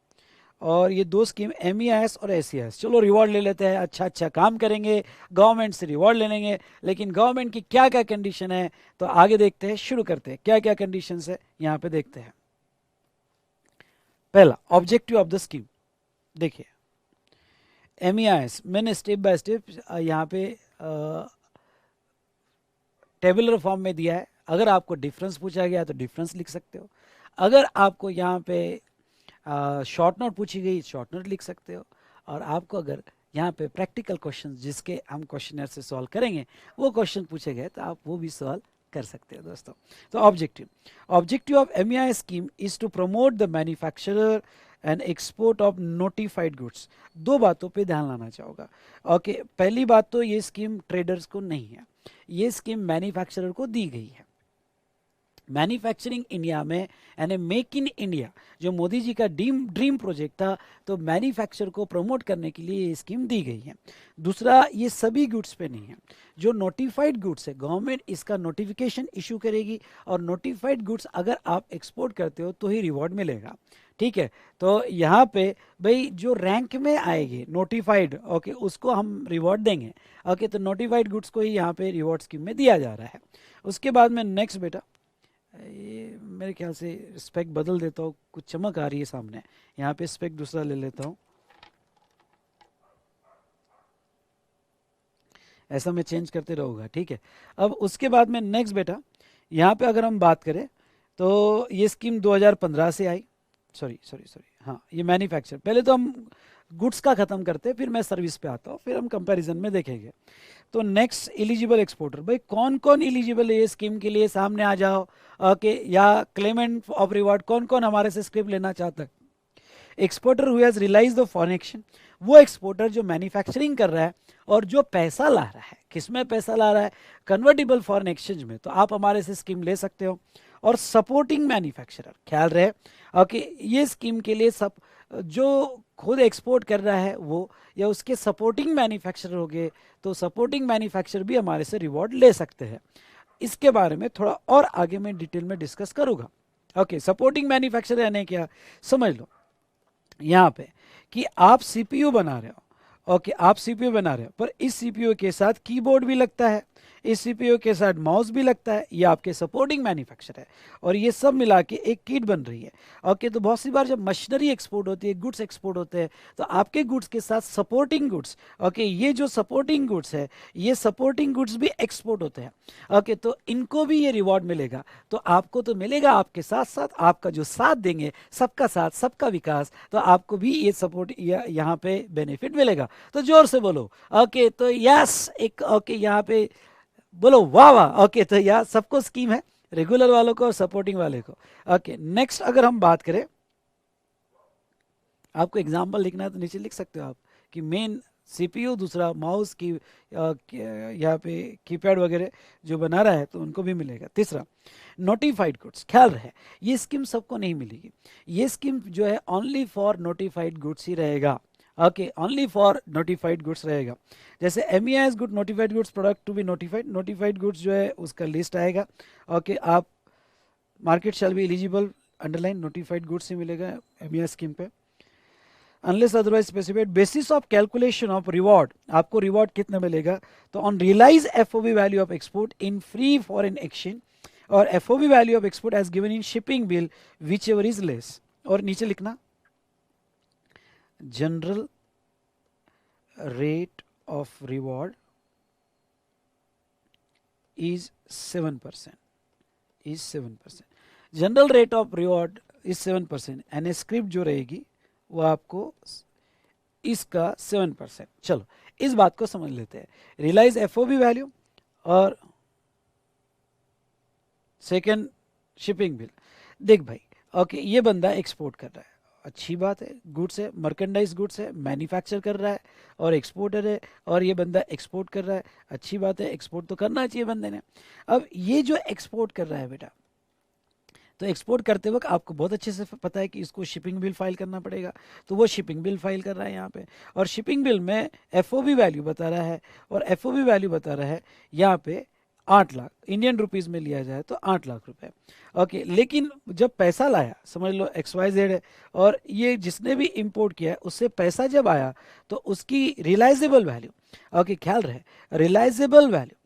और ये दो स्कीम MEIS और SEIS, चलो रिवॉर्ड ले लेते हैं, अच्छा अच्छा काम करेंगे, गवर्नमेंट से रिवॉर्ड ले लेंगे। लेकिन गवर्नमेंट की क्या क्या कंडीशन है, तो आगे देखते हैं, शुरू करते हैं क्या क्या कंडीशन है, यहाँ पे देखते हैं। पहला ऑब्जेक्टिव ऑफ द स्कीम, देखिए MEIS मैंने स्टेप बाय स्टेप यहाँ पे टेबुलर फॉर्म में दिया है। अगर आपको डिफरेंस पूछा गया तो डिफरेंस लिख सकते हो, अगर आपको यहाँ पे शॉर्ट नोट पूछी गई, शॉर्ट नोट लिख सकते हो, और आपको अगर यहाँ पे प्रैक्टिकल क्वेश्चन जिसके हम क्वेश्चनर से सॉल्व करेंगे वो क्वेश्चन पूछे गए तो आप वो भी सॉल्व कर सकते हो दोस्तों। तो objective of MEIS scheme is to promote the manufacturer and export of notified goods. दो बातों पे ध्यान लाना चाहूँगा। ओके, पहली बात तो ये स्कीम ट्रेडर्स को नहीं है, ये स्कीम मैन्युफैक्चरर को दी गई है। मैन्युफैक्चरिंग इंडिया में यानी मेक इन इंडिया जो मोदी जी का ड्रीम प्रोजेक्ट था, तो मैन्युफैक्चर को प्रमोट करने के लिए ये स्कीम दी गई है। दूसरा, ये सभी गुड्स पे नहीं है, जो नोटिफाइड गुड्स है गवर्नमेंट इसका नोटिफिकेशन इशू करेगी, और नोटिफाइड गुड्स अगर आप एक्सपोर्ट करते हो तो ही रिवॉर्ड मिलेगा। ठीक है, तो यहाँ पे भाई जो रैंक में आएगी नोटिफाइड, ओके, उसको हम रिवॉर्ड देंगे। ओके, तो नोटिफाइड गुड्स को ही यहाँ पे रिवॉर्ड स्कीम में दिया जा रहा है। उसके बाद में नेक्स्ट बेटा, ये मेरे ख्याल से स्पेक बदल देता हूँ, कुछ चमक आ रही है सामने, यहाँ पे स्पेक दूसरा ले लेता हूँ, ऐसा मैं चेंज करते रहूँगा। ठीक है, अब उसके बाद में नेक्स्ट बेटा, यहाँ पे अगर हम बात करें तो ये स्कीम 2015 से आई, सॉरी, हाँ, ये मैन्युफैक्चर, पहले तो हम गुड्स का ख़त्म करते हैं, फिर मैं सर्विस पे आता हूँ, फिर हम कंपैरिजन में देखेंगे। तो नेक्स्ट, एलिजिबल एक्सपोर्टर, भाई कौन कौन एलिजिबल है ये स्कीम के लिए, सामने आ जाओ। ओके, या क्लेमेंट ऑफ रिवॉर्ड, कौन कौन हमारे से स्क्रिप्ट लेना चाहता है। Exporter who has realised the foreign exchange, वो एक्सपोर्टर जो मैन्युफैक्चरिंग कर रहा है और जो पैसा ला रहा है, किसमें पैसा ला रहा है, कन्वर्टिबल फॉरेन एक्सचेंज में, तो आप हमारे से स्कीम ले सकते हो। और सपोर्टिंग मैन्युफैक्चरर, ख्याल रहे, ओके, ये स्कीम के लिए सब जो खुद एक्सपोर्ट कर रहा है वो, या उसके सपोर्टिंग मैन्युफैक्चरर हो गए, तो सपोर्टिंग मैन्युफैक्चरर भी हमारे से रिवॉर्ड ले सकते हैं। इसके बारे में थोड़ा और आगे मैं डिटेल में डिस्कस करूंगा। ओके, सपोर्टिंग मैन्युफैक्चरर यानी क्या, समझ लो यहाँ पे कि आप सीपीयू बना रहे हो। ओके, आप सीपीयू बना रहे हो, पर इस सीपीयू के साथ कीबोर्ड भी लगता है, इस सीपीयू के साथ माउस भी लगता है, ये आपके सपोर्टिंग मैन्युफैक्चर है, और ये सब मिला के एक किट बन रही है। ओके, तो बहुत सी बार जब मशीनरी एक्सपोर्ट होती है, गुड्स एक्सपोर्ट होते हैं, तो आपके गुड्स के साथ सपोर्टिंग गुड्स, ओके, ये जो सपोर्टिंग गुड्स है, ये सपोर्टिंग गुड्स भी एक्सपोर्ट होते हैं। ओके, तो इनको भी ये रिवॉर्ड मिलेगा, तो आपको तो मिलेगा, आपके साथ साथ आपका जो साथ देंगे, सबका साथ सबका विकास, तो आपको भी ये सपोर्ट यहाँ पे बेनिफिट मिलेगा। तो जोर से बोलो ओके, तो यस, एक ओके, यहाँ पे बोलो वाह वाह। ओके, तो यार सबको स्कीम है, रेगुलर वालों को और सपोर्टिंग वाले को। ओके, नेक्स्ट अगर हम बात करें, आपको एग्जांपल लिखना है तो नीचे लिख सकते हो आप कि मेन सीपीयू, दूसरा माउस की यहाँ पे कीपैड वगैरह जो बना रहा है तो उनको भी मिलेगा। तीसरा, नोटिफाइड गुड्स, ख्याल रहे ये स्कीम सबको नहीं मिलेगी, ये स्कीम जो है ओनली फॉर नोटिफाइड गुड्स ही रहेगा। Okay, only for notified goods रहेगा। जैसे MEIS good, notified goods product to be notified, notified goods जो है उसका लिस्ट आएगा। ओके, आप market shall be eligible, underline notified goods ही मिलेगा MEIS स्कीम पे, unless otherwise specified. Basis of calculation of reward, आपको रिवॉर्ड कितना मिलेगा, तो on realise FOB value of export in free foreign exchange, और FOB value of export as given in shipping bill whichever is less. और नीचे लिखना general rate of reward is 7%, is 7%, general rate of reward is 7%, and script जो रहेगी वो आपको इसका 7%। चलो इस बात को समझ लेते हैं। रियलाइज FOB वैल्यू और सेकेंड शिपिंग बिल। देख भाई, ओके, ये बंदा एक्सपोर्ट कर रहा है, अच्छी बात है, गुड्स है, मर्केंडाइज गुड्स है, मैन्युफैक्चर कर रहा है और एक्सपोर्टर है, और ये बंदा एक्सपोर्ट कर रहा है, अच्छी बात है, एक्सपोर्ट तो करना चाहिए बंदे ने। अब ये जो एक्सपोर्ट कर रहा है बेटा, तो एक्सपोर्ट करते वक्त आपको बहुत अच्छे से पता है कि इसको शिपिंग बिल फाइल करना पड़ेगा, तो वो शिपिंग बिल फाइल कर रहा है यहाँ पे, और शिपिंग बिल में FOB वैल्यू बता रहा है, और FOB वैल्यू बता रहा है यहाँ पे 8 लाख, इंडियन रुपीस में लिया जाए तो 8 लाख रुपए। ओके, लेकिन जब पैसा लाया, समझ लो XYZ है, और ये जिसने भी इंपोर्ट किया है उससे पैसा जब आया तो उसकी रियलाइजेबल वैल्यू, ओके, ख्याल रहे, रियलाइजेबल वैल्यू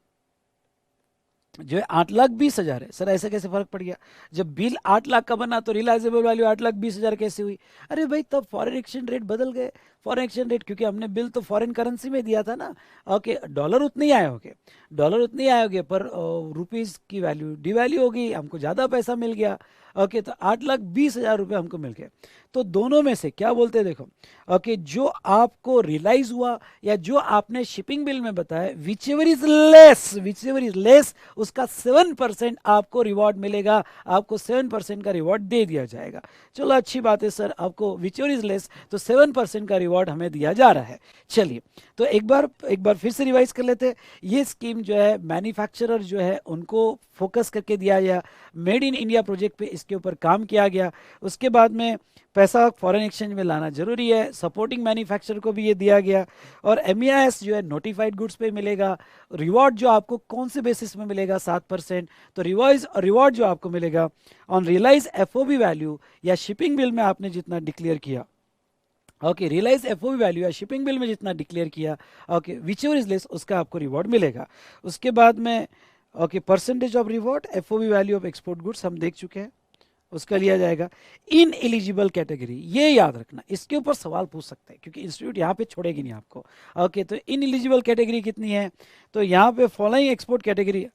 जो है 8,20,000 है। सर ऐसे कैसे फर्क पड़ गया, जब बिल 8 लाख का बना तो रियलाइजेबल वैल्यू 8,20,000 कैसे हुई। अरे भाई, तब फॉरेन एक्सचेंज रेट बदल गए, फॉरेन एक्सचेंज रेट, क्योंकि हमने बिल तो फॉरेन करेंसी में दिया था ना। ओके, डॉलर उतने ही आए होंगे, डॉलर उतने ही आए होंगे, पर रुपीज़ की वैल्यू डिवैल्यू होगी, हमको ज़्यादा पैसा मिल गया। ओके, तो 8,20,000 रुपये हमको मिल गए। तो दोनों में से क्या बोलते हैं देखो, ओके, जो आपको रियलाइज हुआ या जो आपने शिपिंग बिल में बताया, विच एवर इज लेस, उसका 7% आपको रिवॉर्ड मिलेगा, आपको 7% का रिवॉर्ड दे दिया जाएगा। चलो अच्छी बात है सर, आपको विच एवर इज लेस तो 7% का रिवॉर्ड रिवॉर्ड हमें दिया जा रहा है। चलिए, तो एक बार फिर से रिवाइज कर लेते हैं। ये स्कीम जो है मैन्युफैक्चरर जो है उनको फोकस करके दिया गया, मेड इन इंडिया प्रोजेक्ट पे इसके ऊपर काम किया गया। उसके बाद में पैसा फॉरेन एक्सचेंज में लाना जरूरी है, सपोर्टिंग मैन्युफैक्चरर को भी ये दिया गया। और MEIS जो है नोटिफाइड गुड्स पे मिलेगा। रिवॉर्ड जो आपको कौन से बेसिस में मिलेगा, 7%। तो रिवॉर्ड जो आपको मिलेगा ऑन रियलाइज FOB वैल्यू या शिपिंग बिल में आपने जितना डिक्लेयर किया, ओके, रियलाइज FOB वैल्यू या शिपिंग बिल में जितना डिक्लेयर किया, okay, which ever is less, उसका आपको रिवॉर्ड मिलेगा। उसके बाद में okay, percentage of reward FOB value of export goods हम देख चुके हैं, उसका लिया जाएगा। इन एलिजिबल कैटेगरी, ये याद रखना, इसके ऊपर सवाल पूछ सकते हैं क्योंकि इंस्टीट्यूट यहाँ पे छोड़ेगी नहीं आपको। ओके, तो इन एलिजिबल कैटेगरी कितनी है, तो यहाँ पे following export category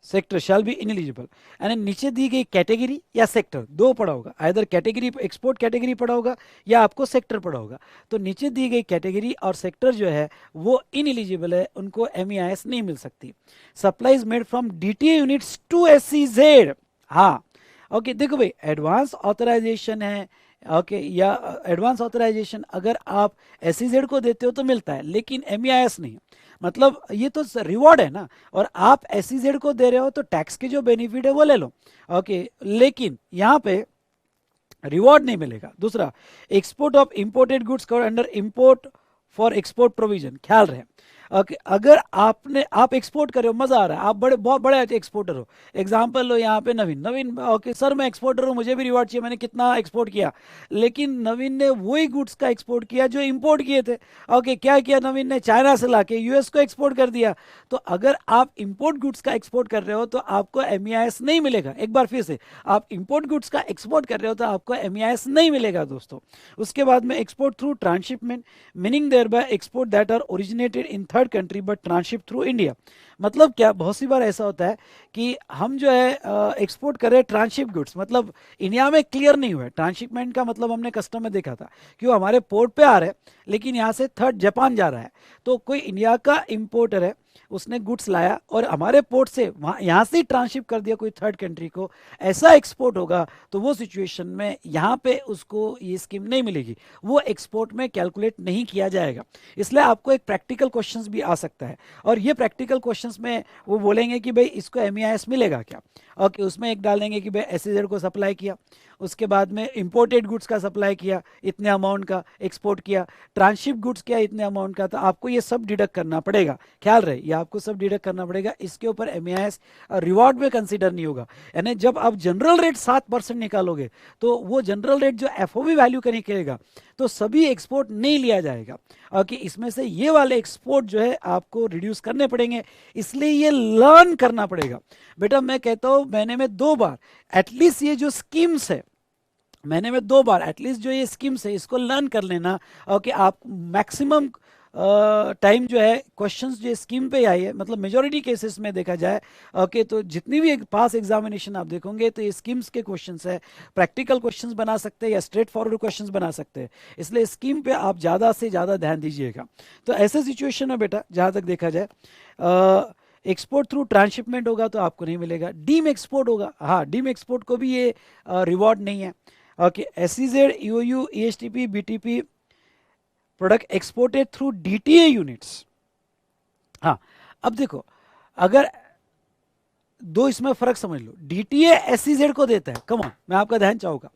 sector shall be ineligible, यानी नीचे दी गई कैटेगरी या सेक्टर दो पड़ा होगा, आइदर कैटेगरी एक्सपोर्ट कैटेगरी पड़ा होगा या आपको सेक्टर पड़ा होगा। तो नीचे दी गई कैटेगरी और सेक्टर जो है वो इनएलिजिबल है, उनको MEIS नहीं मिल सकती। Supplies made from DTA units to SEZ, हाँ ओके, देखो भाई एडवांस ऑथराइजेशन है, ओके, या एडवांस ऑथराइजेशन अगर आप SEZ को देते हो तो मिलता है, लेकिन MEIS नहीं। मतलब ये तो रिवॉर्ड है ना, और आप SEZ को दे रहे हो तो टैक्स के जो बेनिफिट है वो ले लो, ओके, लेकिन यहाँ पे रिवॉर्ड नहीं मिलेगा। दूसरा, export of imported goods cover under import for export provision, ख्याल रहे। ओके, अगर आप एक्सपोर्ट कर रहे हो, मजा आ रहा है, आप बहुत बड़े एक्सपोर्टर हो। एग्जांपल लो यहाँ पे नवीन, ओके सर मैं एक्सपोर्टर हूँ, मुझे भी रिवॉर्ड चाहिए, मैंने कितना एक्सपोर्ट किया, लेकिन नवीन ने वही गुड्स का एक्सपोर्ट किया जो इंपोर्ट किए थे। ओके, क्या किया नवीन ने, चाइना से लाके US को एक्सपोर्ट कर दिया। तो अगर आप इंपोर्ट गुड्स का एक्सपोर्ट कर रहे हो तो आपको MEIS नहीं मिलेगा। एक बार फिर से, आप इंपोर्ट गुड्स का एक्सपोर्ट कर रहे हो तो आपको MEIS नहीं मिलेगा दोस्तों। उसके बाद में export through transshipment, meaning thereby export that are originated in third country but tranship through India. मतलब क्या, बहुत सी बार ऐसा होता है कि हम जो है एक्सपोर्ट कर रहे हैं ट्रांसशिप गुड्स, मतलब इंडिया में क्लियर नहीं हुआ है। ट्रांसशिपमेंट का मतलब हमने कस्टम में देखा था कि वो हमारे पोर्ट पे आ रहे हैं, लेकिन यहाँ से थर्ड जापान जा रहा है। तो कोई इंडिया का इंपोर्टर है, उसने गुड्स लाया और हमारे पोर्ट से वहाँ यहाँ से ट्रांसशिप कर दिया कोई थर्ड कंट्री को, ऐसा एक्सपोर्ट होगा तो वो सिचुएशन में यहाँ पे उसको ये स्कीम नहीं मिलेगी, वो एक्सपोर्ट में कैलकुलेट नहीं किया जाएगा। इसलिए आपको एक प्रैक्टिकल क्वेश्चंस भी आ सकता है, और ये प्रैक्टिकल क्वेश्चंस में वो बोलेंगे कि भाई इसको MEIS मिलेगा क्या। ओके, उसमें एक डालेंगे कि भाई SEZ को सप्लाई किया, उसके बाद में इंपोर्टेड गुड्स का सप्लाई किया इतने अमाउंट का, एक्सपोर्ट किया, ट्रांसशिप गुड्स किया इतने अमाउंट का, तो आपको ये सब डिडक्ट करना पड़ेगा। ख्याल रहे, ये आपको सब डिडक्ट करना पड़ेगा, इसके ऊपर MEIS रिवॉर्ड में कंसीडर नहीं होगा। यानी जब आप जनरल रेट 7% निकालोगे तो वो जनरल रेट जो FOB वैल्यू का निकलेगा तो सभी एक्सपोर्ट नहीं लिया जाएगा। ओके, इसमें से ये वाले एक्सपोर्ट जो है आपको रिड्यूस करने पड़ेंगे, इसलिए ये लर्न करना पड़ेगा। बेटा मैं कहता हूं महीने में 2 बार एटलीस्ट ये जो स्कीम्स है, महीने में 2 बार एटलीस्ट जो ये स्कीम्स है इसको लर्न कर लेना। ओके, आप मैक्सिमम टाइम जो है क्वेश्चंस जो स्कीम पे आई है, मतलब मेजॉरिटी केसेस में देखा जाए, ओके, तो जितनी भी पास एग्जामिनेशन आप देखोगे तो ये स्कीम्स के क्वेश्चंस है, प्रैक्टिकल क्वेश्चंस बना सकते हैं या स्ट्रेट फॉरवर्ड क्वेश्चंस बना सकते हैं, इसलिए स्कीम पे आप ज़्यादा से ज़्यादा ध्यान दीजिएगा। तो ऐसे सिचुएशन में बेटा जहाँ तक देखा जाए एक्सपोर्ट थ्रू ट्रांसशिपमेंट होगा तो आपको नहीं मिलेगा। डीम एक्सपोर्ट होगा, हाँ डीम एक्सपोर्ट को भी ये रिवॉर्ड नहीं है। Okay, SEZ, EOU, ESTP, BTP product exported through DTA units. हाँ, अब देखो अगर दो इसमें फर्क समझ लो, DTA SEZ को देता है, कम ऑन मैं आपका ध्यान चाहूंगा,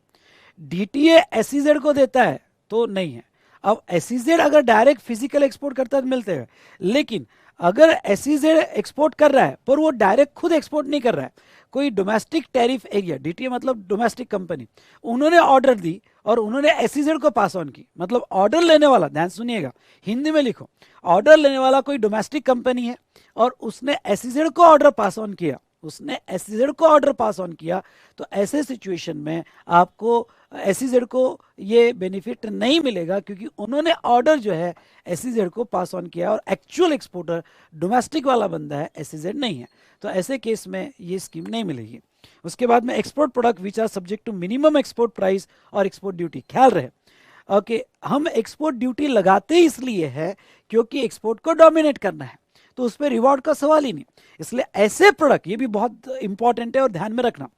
DTA SEZ को देता है तो नहीं है। अब SEZ अगर डायरेक्ट फिजिकल एक्सपोर्ट करता है तो मिलते हैं, लेकिन अगर SEZ एक्सपोर्ट कर रहा है पर वो डायरेक्ट खुद एक्सपोर्ट नहीं कर रहा है, कोई डोमेस्टिक टैरिफ एरिया, DTA मतलब डोमेस्टिक कंपनी, उन्होंने ऑर्डर दी और उन्होंने SEZ को पास ऑन की, मतलब ऑर्डर लेने वाला, ध्यान सुनिएगा हिंदी में लिखो, ऑर्डर लेने वाला कोई डोमेस्टिक कंपनी है और उसने SEZ को ऑर्डर पास ऑन किया, उसने SEZ को ऑर्डर पास ऑन किया, तो ऐसे सिचुएशन में आपको SEZ को ये बेनिफिट नहीं मिलेगा क्योंकि उन्होंने ऑर्डर जो है SEZ को पास ऑन किया और एक्चुअल एक्सपोर्टर डोमेस्टिक वाला बंदा है, SEZ नहीं है, तो ऐसे केस में ये स्कीम नहीं मिलेगी। उसके बाद में export product which are subject to minimum export price और एक्सपोर्ट ड्यूटी, ख्याल रहे ओके, हम एक्सपोर्ट ड्यूटी लगाते इसलिए है क्योंकि एक्सपोर्ट को डोमिनेट करना है, तो उस पर रिवॉर्ड का सवाल ही नहीं। इसलिए ऐसे प्रोडक्ट, ये भी बहुत इंपॉर्टेंट है और ध्यान में रखना,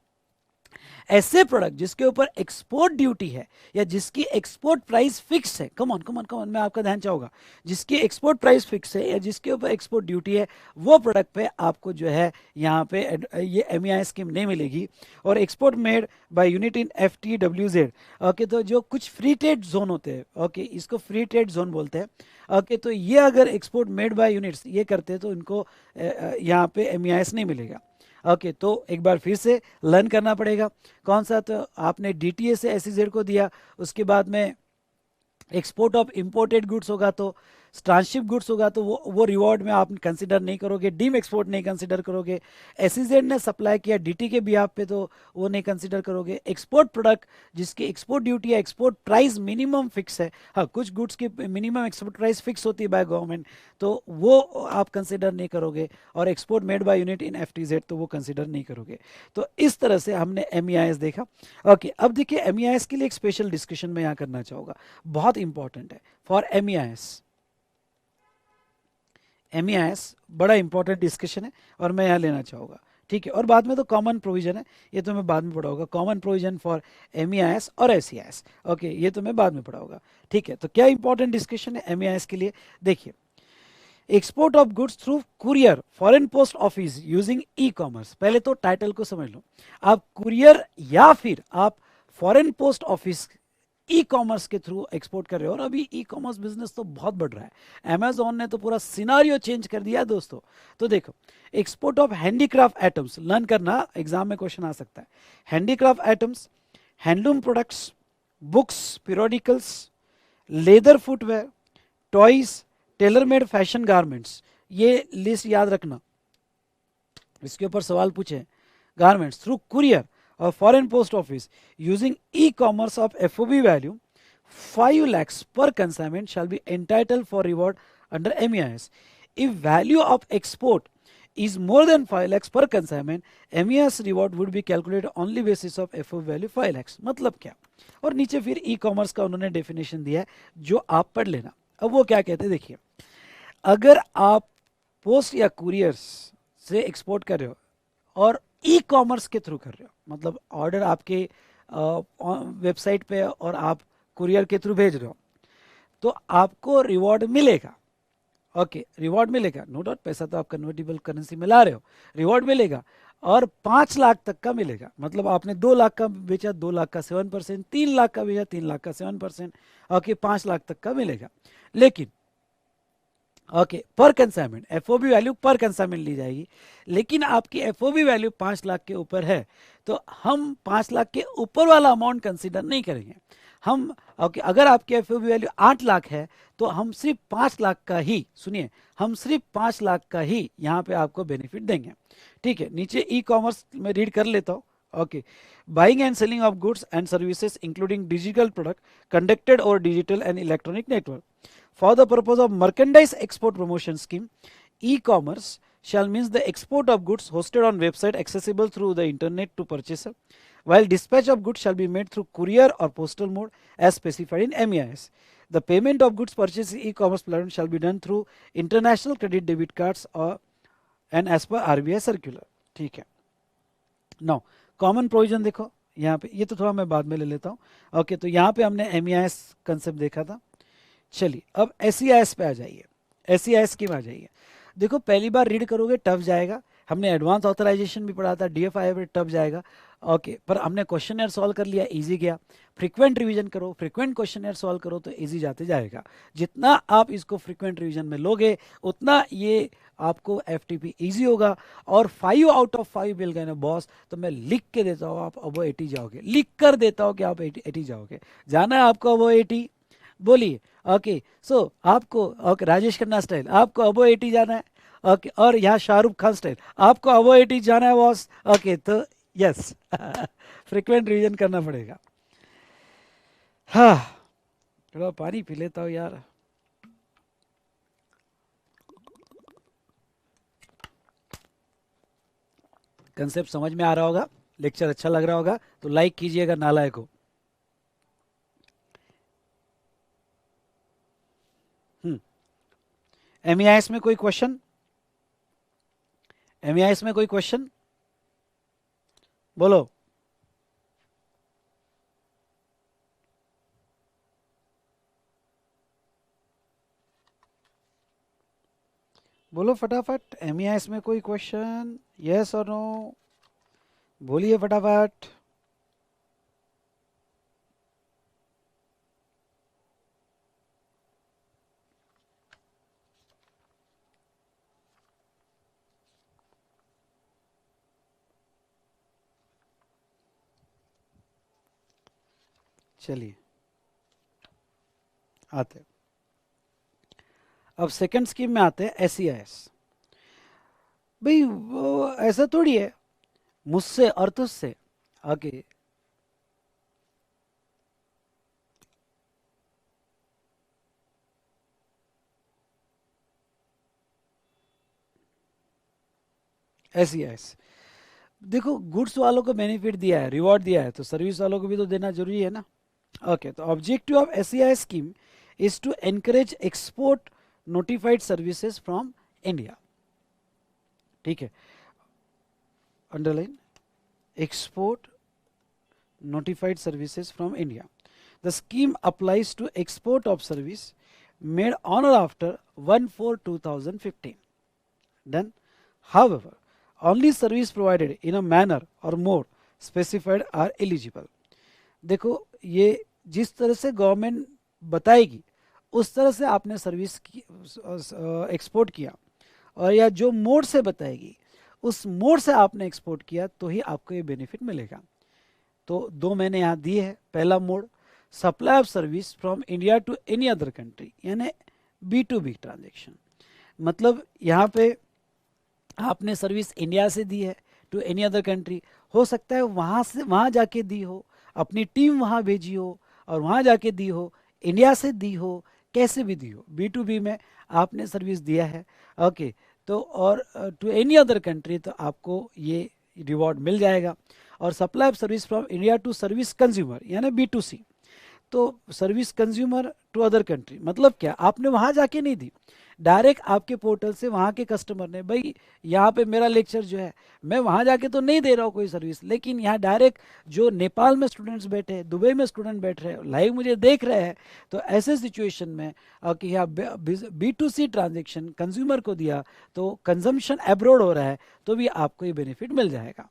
ऐसे प्रोडक्ट जिसके ऊपर एक्सपोर्ट ड्यूटी है या जिसकी एक्सपोर्ट प्राइस फिक्स है, कम ऑन मैं आपका ध्यान चाहूंगा, जिसकी एक्सपोर्ट प्राइस फिक्स है या जिसके ऊपर एक्सपोर्ट ड्यूटी है, वो प्रोडक्ट पे आपको जो है यहाँ पे ये MEIS स्कीम नहीं मिलेगी। और export made by unit in FTWZ, okay, तो जो कुछ फ्री ट्रेड जोन होते हैं, ओके, इसको फ्री ट्रेड जोन बोलते हैं, ओके, तो ये अगर एक्सपोर्ट मेड बाय यूनिट्स ये करते हैं तो इनको यहाँ पे MEIS नहीं मिलेगा। ओके, तो एक बार फिर से लर्न करना पड़ेगा कौन सा, तो आपने DTA से SEZ को दिया, उसके बाद में एक्सपोर्ट ऑफ इंपोर्टेड गुड्स होगा तो ट्रांसशिप गुड्स होगा तो वो रिवॉर्ड में आप कंसिडर नहीं करोगे, डीम एक्सपोर्ट नहीं कंसिडर करोगे। SEZ ने सप्लाई किया DT के बिहाफ पे तो वो नहीं कंसिडर करोगे। एक्सपोर्ट प्रोडक्ट जिसकी एक्सपोर्ट ड्यूटी या एक्सपोर्ट प्राइस मिनिमम फिक्स है, हाँ कुछ गुड्स की मिनिमम एक्सपोर्ट प्राइस फिक्स होती है बाय गवर्नमेंट, तो वो आप कंसिडर नहीं करोगे। और export made by unit in FTZ तो वो कंसिडर नहीं करोगे। तो इस तरह से हमने MEIS देखा। ओके, अब देखिए MEIS के लिए एक स्पेशल डिस्कशन मैं यहाँ करना चाहूँगा, बहुत इंपॉर्टेंट है फॉर MEIS बड़ा इंपॉर्टेंट डिस्कशन है और मैं यहाँ लेना चाहूँगा, ठीक है। और बाद में तो कॉमन प्रोविजन है, ये तो मैं बाद में पढ़ाऊंगा, कॉमन प्रोविजन फॉर MEIS और SEIS, ओके, ये तो मैं बाद में पढ़ाऊंगा, ठीक है। तो क्या इंपॉर्टेंट डिस्कशन है MEIS के लिए, देखिए, export of goods through courier foreign post office using e-commerce. पहले तो टाइटल को समझ लो, आप कुरियर या फिर आप फॉरेन पोस्ट ऑफिस E-कॉमर्स के थ्रू एक्सपोर्ट कर रहे हो। और अभी E-कॉमर्स बिजनेस तो बहुत बढ़ रहा है, Amazon ने तो पूरा सिनारियो चेंज कर दिया दोस्तों। तो देखो, export of handicraft items, learn करना, एग्जाम में क्वेश्चन आ सकता है। Handicraft items, handloom products, books, periodicals, leather footwear, toys, tailor made fashion garments, ये लिस्ट याद रखना, इसके ऊपर सवाल पूछे। Garments through courier or foreign post office using E-commerce of FOB value 5 lakhs per consignment shall be entitled for reward under MEIS. If value of export is more than 5 lakhs per consignment, MEIS reward would be calculated only basis of FOB value 5 lakhs। मतलब क्या, और नीचे फिर E-commerce का उन्होंने definition दिया है जो आप पढ़ लेना। अब वो क्या कहते हैं, देखिए, अगर आप पोस्ट या कुरियर्स से एक्सपोर्ट कर रहे हो और E-कॉमर्स के थ्रू कर रहे हो, मतलब ऑर्डर आपके वेबसाइट पे और आप कुरियर के थ्रू भेज रहे हो, तो आपको रिवॉर्ड मिलेगा। ओके, रिवॉर्ड मिलेगा, नो डाउट, पैसा तो आप कन्वर्टिबल करेंसी में ला रहे हो, रिवॉर्ड मिलेगा और 5 लाख तक का मिलेगा। मतलब आपने 2 लाख का बेचा, 2 लाख का 7%, 3 लाख का बेचा, 3 लाख का 7%, ओके, 5 लाख तक का मिलेगा। लेकिन ओके, पर कंसाइनमेंट, FOB वैल्यू पर कंसाइनमेंट ली जाएगी। लेकिन आपकी FOB वैल्यू 5 लाख के ऊपर है तो हम 5 लाख के ऊपर वाला अमाउंट कंसीडर नहीं करेंगे। हम ओके, अगर आपकी FOB वैल्यू 8 लाख है तो हम सिर्फ 5 लाख का ही, सुनिए, हम सिर्फ 5 लाख का ही यहाँ पे आपको बेनिफिट देंगे, ठीक है। नीचे E-कॉमर्स में रीड कर लेता हूँ। Okay, buying and selling of goods and services including digital product conducted और digital and electronic network for the purpose of merchandise export promotion scheme. E-commerce shall means the export of goods hosted on website accessible through the internet to purchaser, while dispatch of goods shall be made through courier or postal mode as specified in MEIS. The payment of goods purchased in E-commerce platform shall be done through international credit debit cards or and as per RBI circular, ठीक है। Now common provision देखो यहाँ पे, ये तो थोड़ा मैं बाद में ले लेता हूँ। ओके, तो यहाँ पे हमने MEIS कंसेप्ट देखा था। चलिए अब SEIS पे आ जाइए, SEIS स्कीम आ जाइए। देखो, पहली बार रीड करोगे टफ जाएगा, हमने एडवांस ऑथराइजेशन भी पढ़ा था, DFI पे टफ जाएगा, ओके, पर हमने क्वेश्चनर सॉल्व कर लिया, इजी गया। फ्रीक्वेंट रिवीजन करो, फ्रीक्वेंट क्वेश्चनर सॉल्व करो तो इजी जाते जाएगा। जितना आप इसको फ्रीक्वेंट रिवीजन में लोगे उतना ये आपको FTP इजी होगा। और 5 आउट ऑफ 5 मिल गए ना बॉस, तो मैं लिख के देता हूँ आप अब 80 जाओगे, लिख कर देता हूँ कि आप 80 जाओगे। जाना है आपको अब 80, बोलिए। ओके, सो आपको, ओके, राजेश खन्ना स्टाइल आपको अबो 80 जाना है, ओके, और यहाँ शाहरुख खान स्टाइल आपको अबो 80 जाना है बॉस। ओके, तो यस फ्रीक्वेंट रिवीजन करना पड़ेगा। हाँ, थोड़ा पानी पी लेता हूँ यार। कंसेप्ट समझ में आ रहा होगा, लेक्चर अच्छा लग रहा होगा तो लाइक कीजिएगा नालायक को। MEIS में कोई क्वेश्चन, MEIS में कोई क्वेश्चन बोलो। बोलो फटाफट, MEIS में कोई क्वेश्चन, यस और नो, बोलिए फटाफट। चलिए आते हैं। अब सेकंड स्कीम में आते हैं, SEIS। भाई वो ऐसा थोड़ी है मुझसे और तुझसे। ओके, SEIS देखो, गुड्स वालों को बेनिफिट दिया है, रिवॉर्ड दिया है, तो सर्विस वालों को भी तो देना जरूरी है ना। ओके, तो objective of SEIS scheme is to encourage export notified services from India. ठीक है, underline, export notified services from India. The scheme applies to export of service made on or after 1/4/2015. Done. However, only service provided in a manner or more specified are eligible. देखो, ये जिस तरह से government बताएगी उस तरह से आपने सर्विस की एक्सपोर्ट किया, और या जो मोड से बताएगी उस मोड से आपने एक्सपोर्ट किया तो ही आपको ये बेनिफिट मिलेगा। तो दो मैंने यहाँ दिए है। पहला mode, supply of service from India to any other country, यानी B2B ट्रांजेक्शन। मतलब यहाँ पे आपने सर्विस इंडिया से दी है टू एनी अदर कंट्री, हो सकता है वहाँ से वहाँ जाके दी हो, अपनी टीम वहाँ भेजी हो और वहाँ जाके दी हो, इंडिया से दी हो, कैसे भी दी हो, B2B में आपने सर्विस दिया है। ओके, तो और टू एनी अदर कंट्री तो आपको ये रिवॉर्ड मिल जाएगा। और supply of service from India to service consumer यानी B2C, तो service consumer to other country मतलब क्या, आपने वहाँ जाके नहीं दी, डायरेक्ट आपके पोर्टल से वहाँ के कस्टमर ने, भाई यहाँ पे मेरा लेक्चर जो है मैं वहाँ जाके तो नहीं दे रहा हूँ कोई सर्विस, लेकिन यहाँ डायरेक्ट जो नेपाल में स्टूडेंट्स बैठे हैं, दुबई में स्टूडेंट बैठ रहे हैं, लाइव मुझे देख रहे हैं, तो ऐसे सिचुएशन में कि यहाँ B2C ट्रांजेक्शन कंज्यूमर को दिया तो कंजम्पशन एब्रोड हो रहा है, तो भी आपको ये बेनिफिट मिल जाएगा।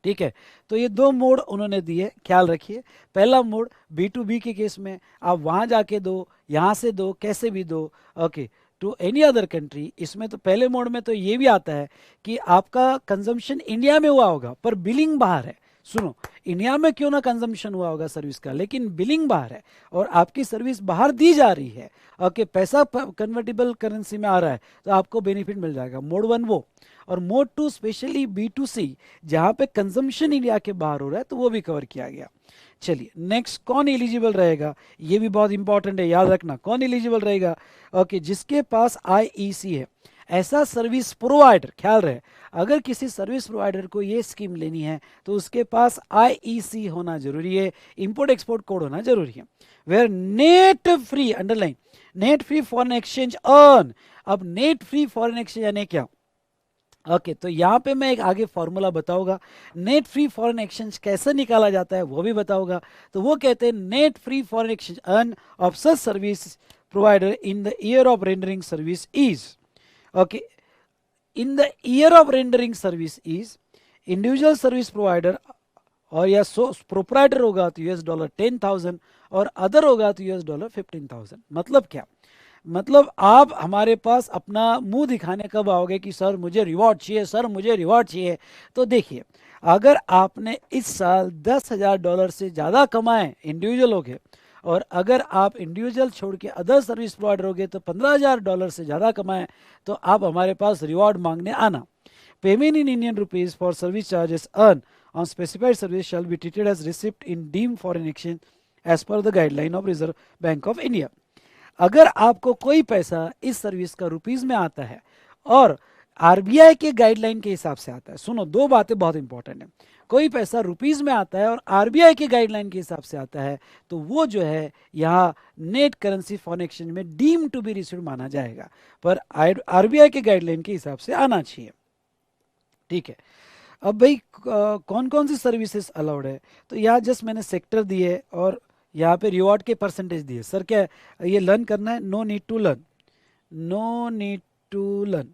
ठीक है, तो ये दो मोड उन्होंने दिए, ख्याल रखिए। पहला मोड B2B के केस में आप वहां जाके दो, यहां से दो, कैसे भी दो, okay, to any other country. इसमें तो पहले मोड में तो ये भी आता है कि आपका कंजम्पशन इंडिया में हुआ होगा पर बिलिंग बाहर है। सुनो, इंडिया में क्यों ना कंजम्पशन हुआ होगा सर्विस का, लेकिन बिलिंग बाहर है और आपकी सर्विस बाहर दी जा रही है, ओके, पैसा कन्वर्टेबल करेंसी में आ रहा है, तो आपको बेनिफिट मिल जाएगा। मोड 1 वो, और मोड 2 स्पेशली B2C जहां पे कंजम्पशन इंडिया के बाहर हो रहा है, तो वो भी कवर किया गया। चलिए नेक्स्ट, कौन एलिजिबल रहेगा, ये भी बहुत इंपॉर्टेंट है, याद रखना कौन एलिजिबल रहेगा। ओके, जिसके पास IEC है, ऐसा सर्विस प्रोवाइडर, ख्याल रहे, अगर किसी सर्विस प्रोवाइडर को ये स्कीम लेनी है तो उसके पास IEC होना जरूरी है, इंपोर्ट एक्सपोर्ट कोड होना जरूरी है। Where net free, underline, net free foreign exchange earn. अब नेट फ्री फॉरेन एक्सचेंज यानी क्या, ओके, तो यहाँ पे मैं एक आगे फॉर्मूला बताऊंगा, नेट फ्री फॉरेन एक्सचेंज कैसे निकाला जाता है वो भी बताऊंगा। तो वो कहते हैं net free foreign exchange earn of such service provider in the year of rendering service is, okay, in the year of rendering service is individual service provider, और या प्रोप्राइटर होगा तो $10,000 और अदर होगा तो $15,000। मतलब क्या, मतलब आप हमारे पास अपना मुंह दिखाने कब आओगे कि सर मुझे रिवॉर्ड चाहिए, सर मुझे रिवॉर्ड चाहिए। तो देखिए, अगर आपने इस साल $10,000 से ज़्यादा कमाए इंडिविजुअल हो गए, और अगर आप इंडिविजुअल छोड़ के अदर सर्विस प्रोवाइडर हो गए तो $15,000 से ज़्यादा कमाए, तो आप हमारे पास रिवॉर्ड मांगने आना। Payment in Indian rupees for service charges earn on specified service shall be treated as receipt in deem foreign exchange as per the guideline of Reserve Bank of India. अगर आपको कोई पैसा इस सर्विस का rupees में आता है और RBI के गाइडलाइन के हिसाब से आता है, सुनो दो बातें बहुत इंपॉर्टेंट है, कोई पैसा रुपीज में आता है और RBI के गाइडलाइन के हिसाब से आता है, तो वो जो है यहाँ नेट करेंसी फॉरेन एक्सचेंज में डीम टू बी रिसीव्ड माना जाएगा, पर RBI के गाइडलाइन के हिसाब से आना चाहिए। ठीक है, अब भाई कौन कौन सी सर्विसेज अलाउड है, तो यहाँ जस्ट मैंने सेक्टर दिए और यहाँ पे रिवॉर्ड के परसेंटेज दिए। सर क्या ये लर्न करना है, no need to learn, no need to learn.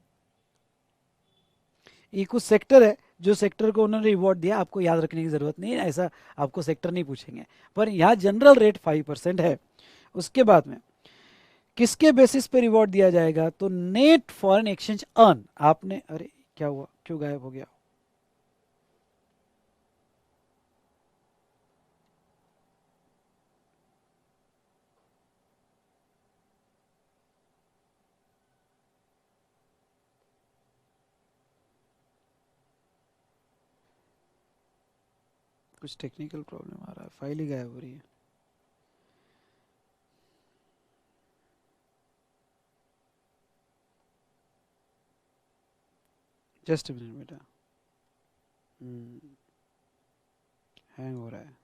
ये कुछ सेक्टर है जो सेक्टर को उन्होंने रिवॉर्ड दिया, आपको याद रखने की जरूरत नहीं है, ऐसा आपको सेक्टर नहीं पूछेंगे, पर यहाँ जनरल रेट 5% है। उसके बाद में किसके बेसिस पे रिवॉर्ड दिया जाएगा, तो नेट फॉरेन एक्सचेंज अर्न आपने, अरे क्या हुआ, क्यों गायब हो गया? कुछ टेक्निकल प्रॉब्लम आ रहा है, फाइल ही गायब हो रही है। जस्ट मिनट बेटा, हैंग हो रहा है।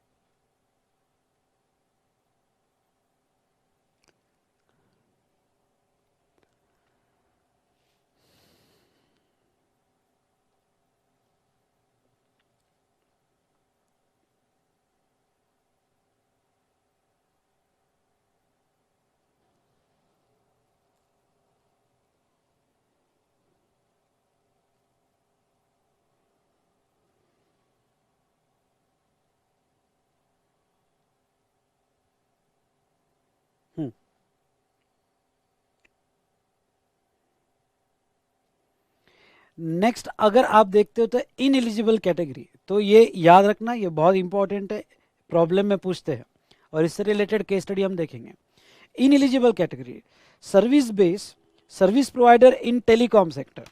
नेक्स्ट अगर आप देखते हो तो इन एलिजिबल कैटेगरी, तो ये याद रखना, ये बहुत इंपॉर्टेंट है, प्रॉब्लम में पूछते हैं और इससे रिलेटेड केस स्टडी हम देखेंगे। In eligible category, service base, service provider in telecom sector.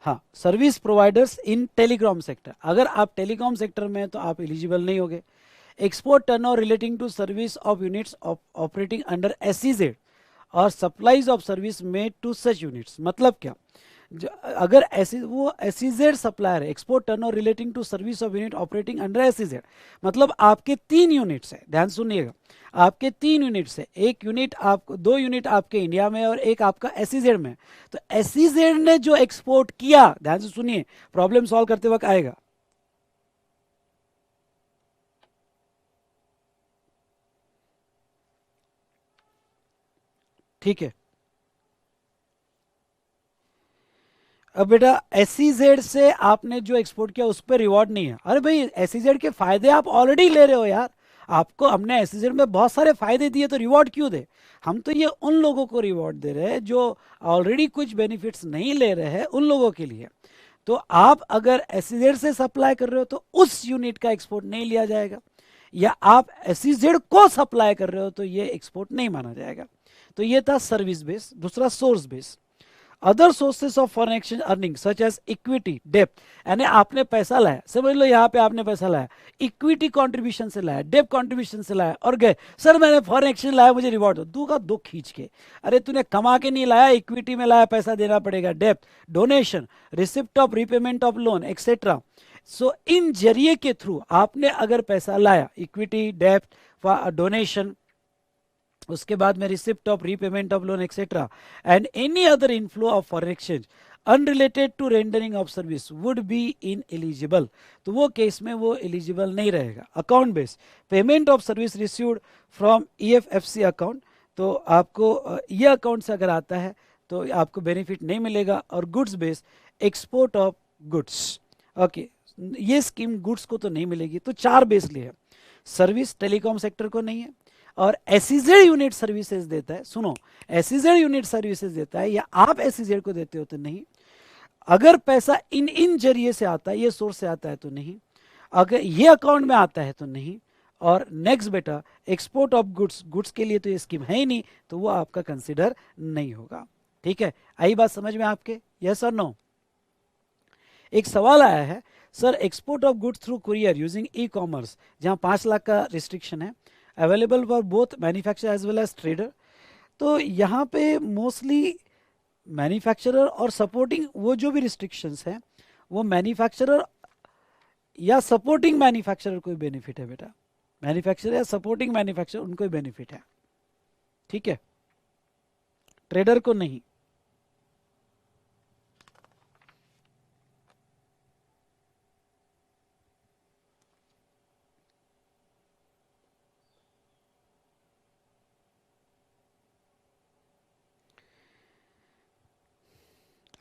हाँ, service providers in telecom sector, अगर आप टेलीकॉम सेक्टर में हैं तो आप एलिजिबल नहीं होगे। Export turnover relating to service of units operating under SEZ और supplies of service made to such units, मतलब क्या, अगर ऐसी वो एसईजेड सप्लायर है, export turnover relating to service of unit operating under SEZ, मतलब आपके 3 यूनिट्स है, ध्यान सुनिएगा, आपके 3 यूनिट्स है, एक यूनिट आप, 2 यूनिट आपके इंडिया में और एक आपका एसईजेड में, तो एसईजेड ने जो एक्सपोर्ट किया, ध्यान से सुनिए, प्रॉब्लम सॉल्व करते वक्त आएगा। ठीक है, अब बेटा एसईजेड से आपने जो एक्सपोर्ट किया उस पर रिवॉर्ड नहीं है, अरे भाई एसईजेड के फायदे आप ऑलरेडी ले रहे हो यार, आपको हमने एसईजेड में बहुत सारे फायदे दिए तो रिवॉर्ड क्यों दे? हम तो ये उन लोगों को रिवॉर्ड दे रहे हैं जो ऑलरेडी कुछ बेनिफिट्स नहीं ले रहे हैं, उन लोगों के लिए। तो आप अगर एसईजेड से सप्लाई कर रहे हो तो उस यूनिट का एक्सपोर्ट नहीं लिया जाएगा, या आप एसईजेड को सप्लाई कर रहे हो तो ये एक्सपोर्ट नहीं माना जाएगा। तो ये था सर्विस बेस। दूसरा source base, other sources of foreign exchange earning such as equity depth, यानी आपने पैसा लाया, समझ लो यहाँ पे आपने पैसा लाया, इक्विटी कंट्रीब्यूशन से लाया, डेप कंट्रीब्यूशन से लाया, और गए सर मैंने फॉरेन एक्सचेंज लाया मुझे रिवॉर्ड दो, दूंगा दो खींच के, अरे तूने कमा के नहीं लाया, इक्विटी में लाया, पैसा देना पड़ेगा, डेप्थ, donation, receipt of repayment of loan etcetera. So इन जरिए के थ्रू आपने अगर पैसा लाया, इक्विटी, डेप्थ, डोनेशन, उसके बाद में receipt of repayment of loan etcetera, and any other inflow of foreign exchange unrelated to rendering of service would be ineligible, तो वो केस में वो एलिजिबल नहीं रहेगा। Account base, payment of service received from EFFC account, तो आपको ये account से अगर आता है तो आपको बेनिफिट नहीं मिलेगा। और goods base, export of goods, okay, ये स्कीम गुड्स को तो नहीं मिलेगी। तो 4 बेस लिए है, सर्विस टेलीकॉम सेक्टर को नहीं है, और एसईजेड यूनिट सर्विसेज देता है, सुनो, एसईजेड यूनिट सर्विसेज देता है या आप एसईजेड को देते हो तो नहीं, अगर पैसा इन इन जरिए से आता है, ये सोर्स से आता है तो नहीं, अगर ये अकाउंट में आता है तो नहीं, और नेक्स्ट बेटा एक्सपोर्ट ऑफ गुड्स, गुड्स के लिए तो ये स्कीम है ही नहीं, तो वो आपका कंसिडर नहीं होगा। ठीक है, आई बात समझ में आपके, यस और नो? एक सवाल आया है, sir export of goods through courier using e commerce, जहां 5 लाख का रिस्ट्रिक्शन है, available for both manufacturer as well as trader, तो यहाँ पे मोस्टली मैन्युफैक्चरर और सपोर्टिंग, वो जो भी रिस्ट्रिक्शंस हैं वो मैन्युफैक्चरर या सपोर्टिंग मैन्युफैक्चरर को बेनिफिट है बेटा, मैन्युफैक्चरर या सपोर्टिंग मैन्युफैक्चरर उनको बेनिफिट है, ठीक है, ट्रेडर को नहीं।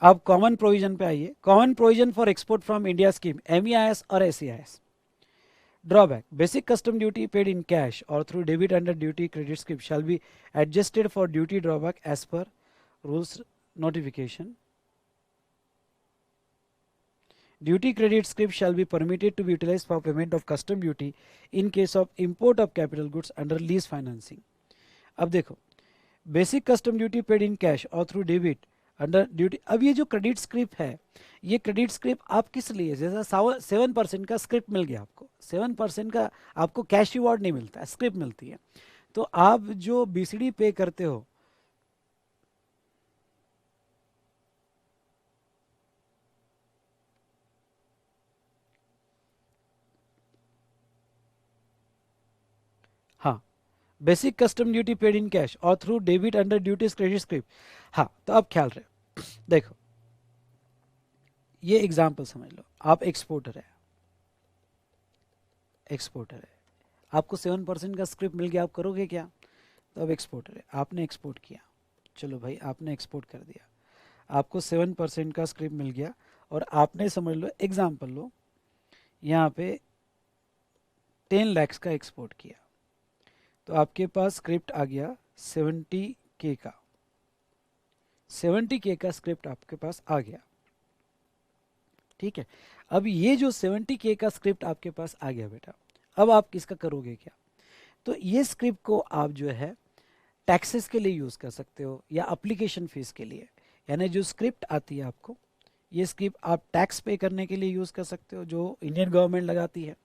अब कॉमन प्रोविजन पे आइए, common provision for export from India scheme, MEIS और SEIS। Drawback, basic custom duty paid in cash और through debit under duty credit script shall be adjusted for duty drawback as per rules notification. Duty credit script shall be permitted to be utilized for payment of custom duty in case of import of capital goods under lease financing. अब देखो, basic custom duty paid in cash और through debit under duty. अब ये जो credit script है, ये credit script आप किस लिए, जैसा 7% का स्क्रिप्ट मिल गया आपको, 7% का आपको कैश रिवॉर्ड नहीं मिलता, स्क्रिप्ट मिलती है। तो आप जो BCD पे करते हो, हाँ, basic custom duty paid in cash और through debit under duties credit script. हाँ, तो अब ख्याल रहे, देखो ये एग्जांपल समझ लो, आप एक्सपोर्टर है, आपको 7% का स्क्रिप्ट मिल गया, आप करोगे क्या? तो अब एक्सपोर्टर है, आपने एक्सपोर्ट किया, चलो भाई आपने एक्सपोर्ट कर दिया, आपको 7% का स्क्रिप्ट मिल गया और आपने समझ लो एग्जाम्पल लो, यहाँ पे 10 lakhs का एक्सपोर्ट किया, तो आपके पास स्क्रिप्ट आ गया 70K का, 70K का स्क्रिप्ट आपके पास आ गया, ठीक है। अब ये जो 70K का स्क्रिप्ट आपके पास आ गया बेटा, अब आप किसका करोगे क्या? तो ये स्क्रिप्ट को आप जो है टैक्सेस के लिए यूज़ कर सकते हो या एप्लीकेशन फीस के लिए, यानी जो स्क्रिप्ट आती है आपको, ये स्क्रिप्ट आप टैक्स पे करने के लिए यूज़ कर सकते हो जो इंडियन गवर्नमेंट लगाती है,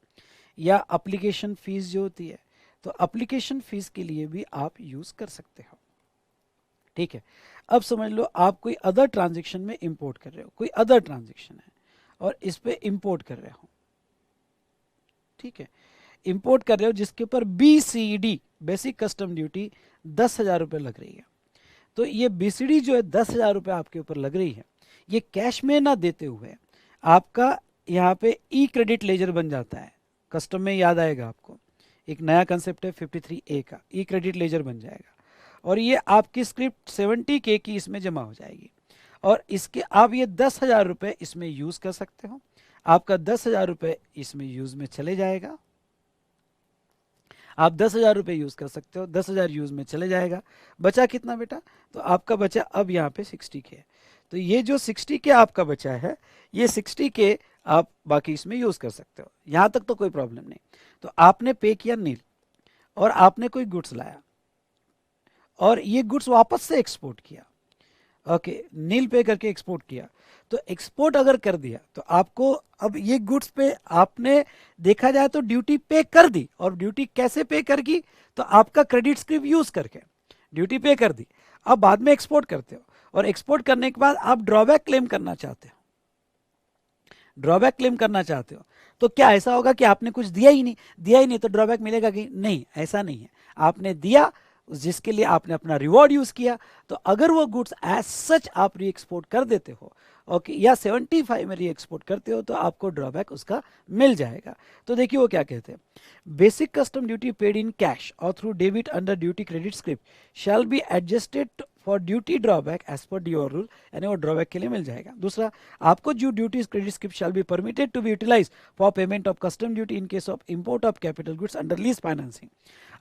या एप्लीकेशन फीस जो होती है, तो एप्लीकेशन फीस के लिए भी आप यूज़ कर सकते हो, ठीक है। अब समझ लो आप कोई अदर ट्रांजेक्शन में इंपोर्ट कर रहे हो, कोई अदर ट्रांजेक्शन है और इस पे इंपोर्ट कर रहे हो, ठीक है, इंपोर्ट कर रहे हो जिसके ऊपर BCD बेसिक कस्टम ड्यूटी 10,000 रुपये लग रही है। तो ये BCD जो है 10,000 रुपये आपके ऊपर लग रही है, ये कैश में ना देते हुए आपका यहाँ पे ई क्रेडिट लेजर बन जाता है। कस्टम में याद आएगा आपको, एक नया कंसेप्ट है 53A का, ई क्रेडिट लेजर बन जाएगा और ये आपकी स्क्रिप्ट 70K की इसमें जमा हो जाएगी और इसके आप ये 10,000 रुपये इसमें यूज़ कर सकते हो, आपका 10,000 रुपये इसमें यूज़ में चले जाएगा, आप 10,000 रुपये यूज़ कर सकते हो, 10,000 यूज़ में चले जाएगा, बचा कितना बेटा? तो आपका बचा अब यहाँ पे 60K है, तो ये जो 60K आपका बचा है, ये 60K आप बाकी इसमें यूज़ कर सकते हो, यहाँ तक तो कोई प्रॉब्लम नहीं। तो आपने पे किया नील और आपने कोई गुड्स लाया और ये गुड्स वापस से एक्सपोर्ट किया, ओके, नील पे करके एक्सपोर्ट किया, तो एक्सपोर्ट अगर कर दिया तो आपको अब ये गुड्स पे आपने देखा जाए तो ड्यूटी पे कर दी, और ड्यूटी कैसे पे करगी? तो आपका क्रेडिट स्क्रिप्ट यूज करके ड्यूटी पे कर दी, अब बाद में एक्सपोर्ट करते हो और एक्सपोर्ट करने के बाद आप ड्रॉबैक क्लेम करना चाहते हो, ड्रॉबैक क्लेम करना चाहते हो, तो क्या ऐसा होगा कि आपने कुछ दिया ही नहीं तो ड्रॉबैक मिलेगा कि नहीं? ऐसा नहीं है, आपने दिया जिसके लिए आपने अपना रिवॉर्ड यूज किया, तो अगर वो गुड्स एज सच आप री एक्सपोर्ट कर देते हो, ओके, या 75 में री एक्सपोर्ट करते हो, तो आपको ड्रॉबैक उसका मिल जाएगा। तो देखिए वो क्या कहते हैं, basic custom duty paid in cash और through debit under duty credit script shall be adjusted for duty drawback as per your rule, यानी वो ड्रॉबैक के लिए मिल जाएगा। दूसरा, आपको जो duty credit script shall be permitted to be utilise for payment of custom duty in case of import of capital goods under lease financing.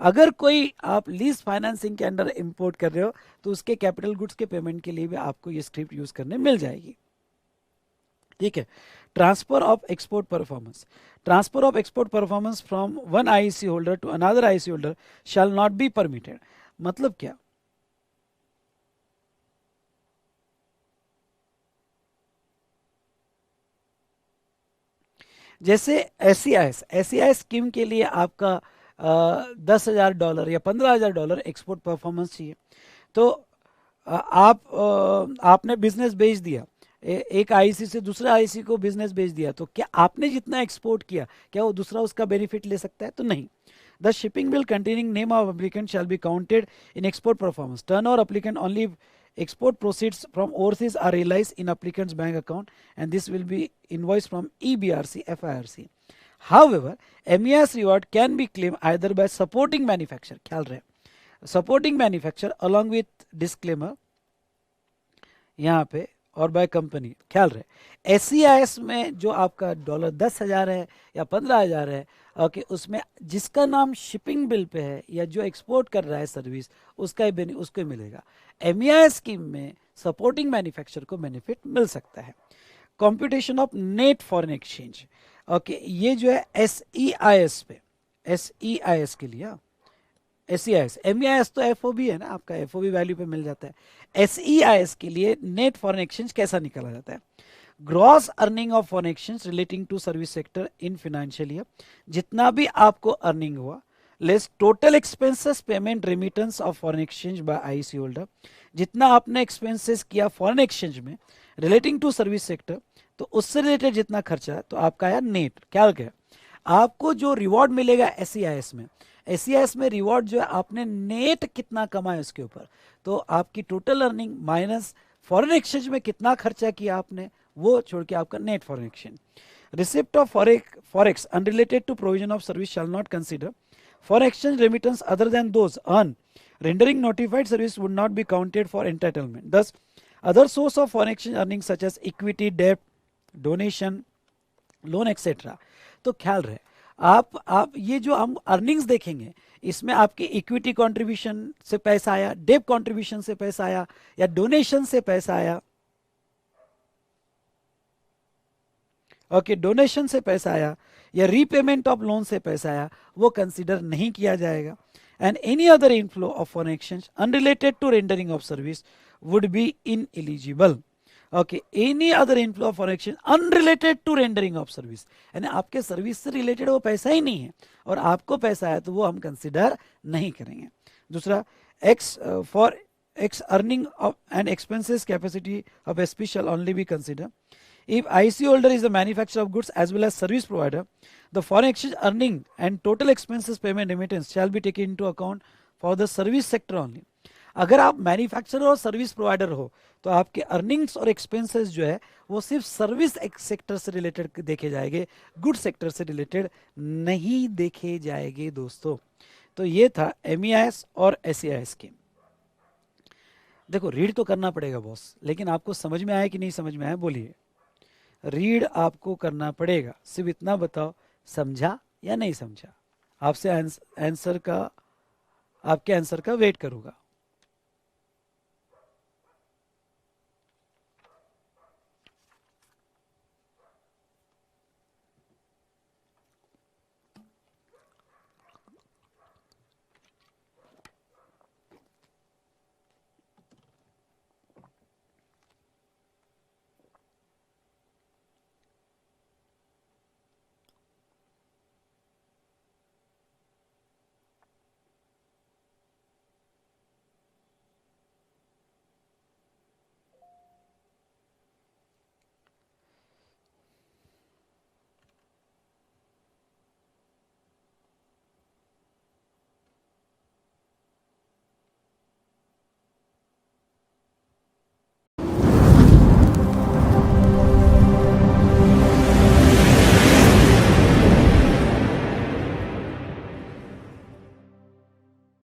अगर कोई आप लीज फाइनेंसिंग के अंडर इंपोर्ट कर रहे हो तो उसके कैपिटल गुड्स के पेमेंट के लिए भी आपको ये स्क्रिप्ट यूज करने मिल जाएगी, ठीक है। Transfer of export performance, transfer of export performance from one IEC holder to another IEC holder shall not be permitted. मतलब क्या? जैसे SEIS स्कीम के लिए आपका $10,000 या $15,000 एक्सपोर्ट परफॉर्मेंस चाहिए, तो आपने बिजनेस बेच दिया, एक IEC से दूसरा IEC को बिजनेस बेच दिया, तो क्या आपने जितना एक्सपोर्ट किया क्या वो दूसरा उसका बेनिफिट ले सकता है? तो नहीं। The shipping bill containing name of applicant shall be counted in export performance, turn over applicant only export proceeds from overseas are realized in applicant's bank account and this will be invoiced from EBRC FIRC. However, MEIS reward can be claimed either by supporting manufacturer, ख्याल रहे, supporting manufacturer along with disclaimer, यहाँ पे और by company, ख्याल रहे। SEIS में जो आपका $10,000 है या 15,000 है, ओके, उसमें जिसका नाम शिपिंग बिल पे है या जो एक्सपोर्ट कर रहा है सर्विस, उसका ही उसको मिलेगा। MEIS स्कीम में सपोर्टिंग मैन्युफैक्चरर को बेनिफिट मिल सकता है। Computation of net foreign exchange, okay, ये जो है SEIS पे, SEIS के लिए, SEIS, MEIS तो FOB है ना, आपका FOB वैल्यू पे मिल जाता है। SEIS के लिए नेट फॉरेन एक्सचेंज कैसा निकाला जाता है? Gross earning of foreign exchange relating to service sector in financial year, जितना भी आपको अर्निंग हुआ, less total expenses payment remittance of foreign exchange by IC holder, जितना आपने एक्सपेंसेस किया फॉरेन एक्सचेंज में रिलेटिंग टू सर्विस सेक्टर, तो उससे रिलेटेड जितना खर्चा है, तो आपका आया नेट। क्या क्या आपको जो रिवॉर्ड मिलेगा SEIS में, SEIS में रिवॉर्ड जो है आपने नेट कितना कमाया उसके ऊपर, तो आपकी total earning minus foreign exchange में कितना खर्चा किया आपने, वो छोड़ के आपका net foreign exchange. Receipt of forex unrelated to provision of service shall not consider foreign exchange remittance other than those earn rendering notified service would not be counted for entitlement. Thus, other source of foreign exchange earnings such as equity, debt, donation, loan etcetera. तो ख्याल रहे आप ये जो हम earnings देखेंगे, इसमें आपके इक्विटी कंट्रीब्यूशन से पैसा आया, डेप कंट्रीब्यूशन से पैसा आया, या डोनेशन से पैसा आया, ओके, डोनेशन से पैसा आया या रीपेमेंट ऑफ लोन से पैसा आया, वो कंसीडर नहीं किया जाएगा। And any other inflow of foreign exchange unrelated to rendering of service would be ineligible. Okay, any other inflow of foreign exchange unrelated to rendering of service, यानी आपके service से रिलेटेड वो पैसा ही नहीं है और आपको पैसा है, तो वो हम कंसिडर नहीं करेंगे। दूसरा, for x earning and expenses capacity of SP shall only be considered if IC holder is the manufacturer of goods as well as service provider. The foreign exchange earning and total expenses payment remittance shall be taken into account for the service sector only. अगर आप manufacturer और service provider हो, तो आपके earnings और expenses जो है वो सिर्फ सर्विस सेक्टर से रिलेटेड देखे जाएंगे, गुड सेक्टर से रिलेटेड नहीं देखे जाएंगे दोस्तों। तो ये था MEIS और SEIS स्कीम। देखो, रीड तो करना पड़ेगा बॉस, लेकिन आपको समझ में आया कि नहीं समझ में आया, बोलिए। रीड आपको करना पड़ेगा, सिर्फ इतना बताओ समझा या नहीं समझा। आपसे आंसर का, आपके आंसर का वेट करूंगा।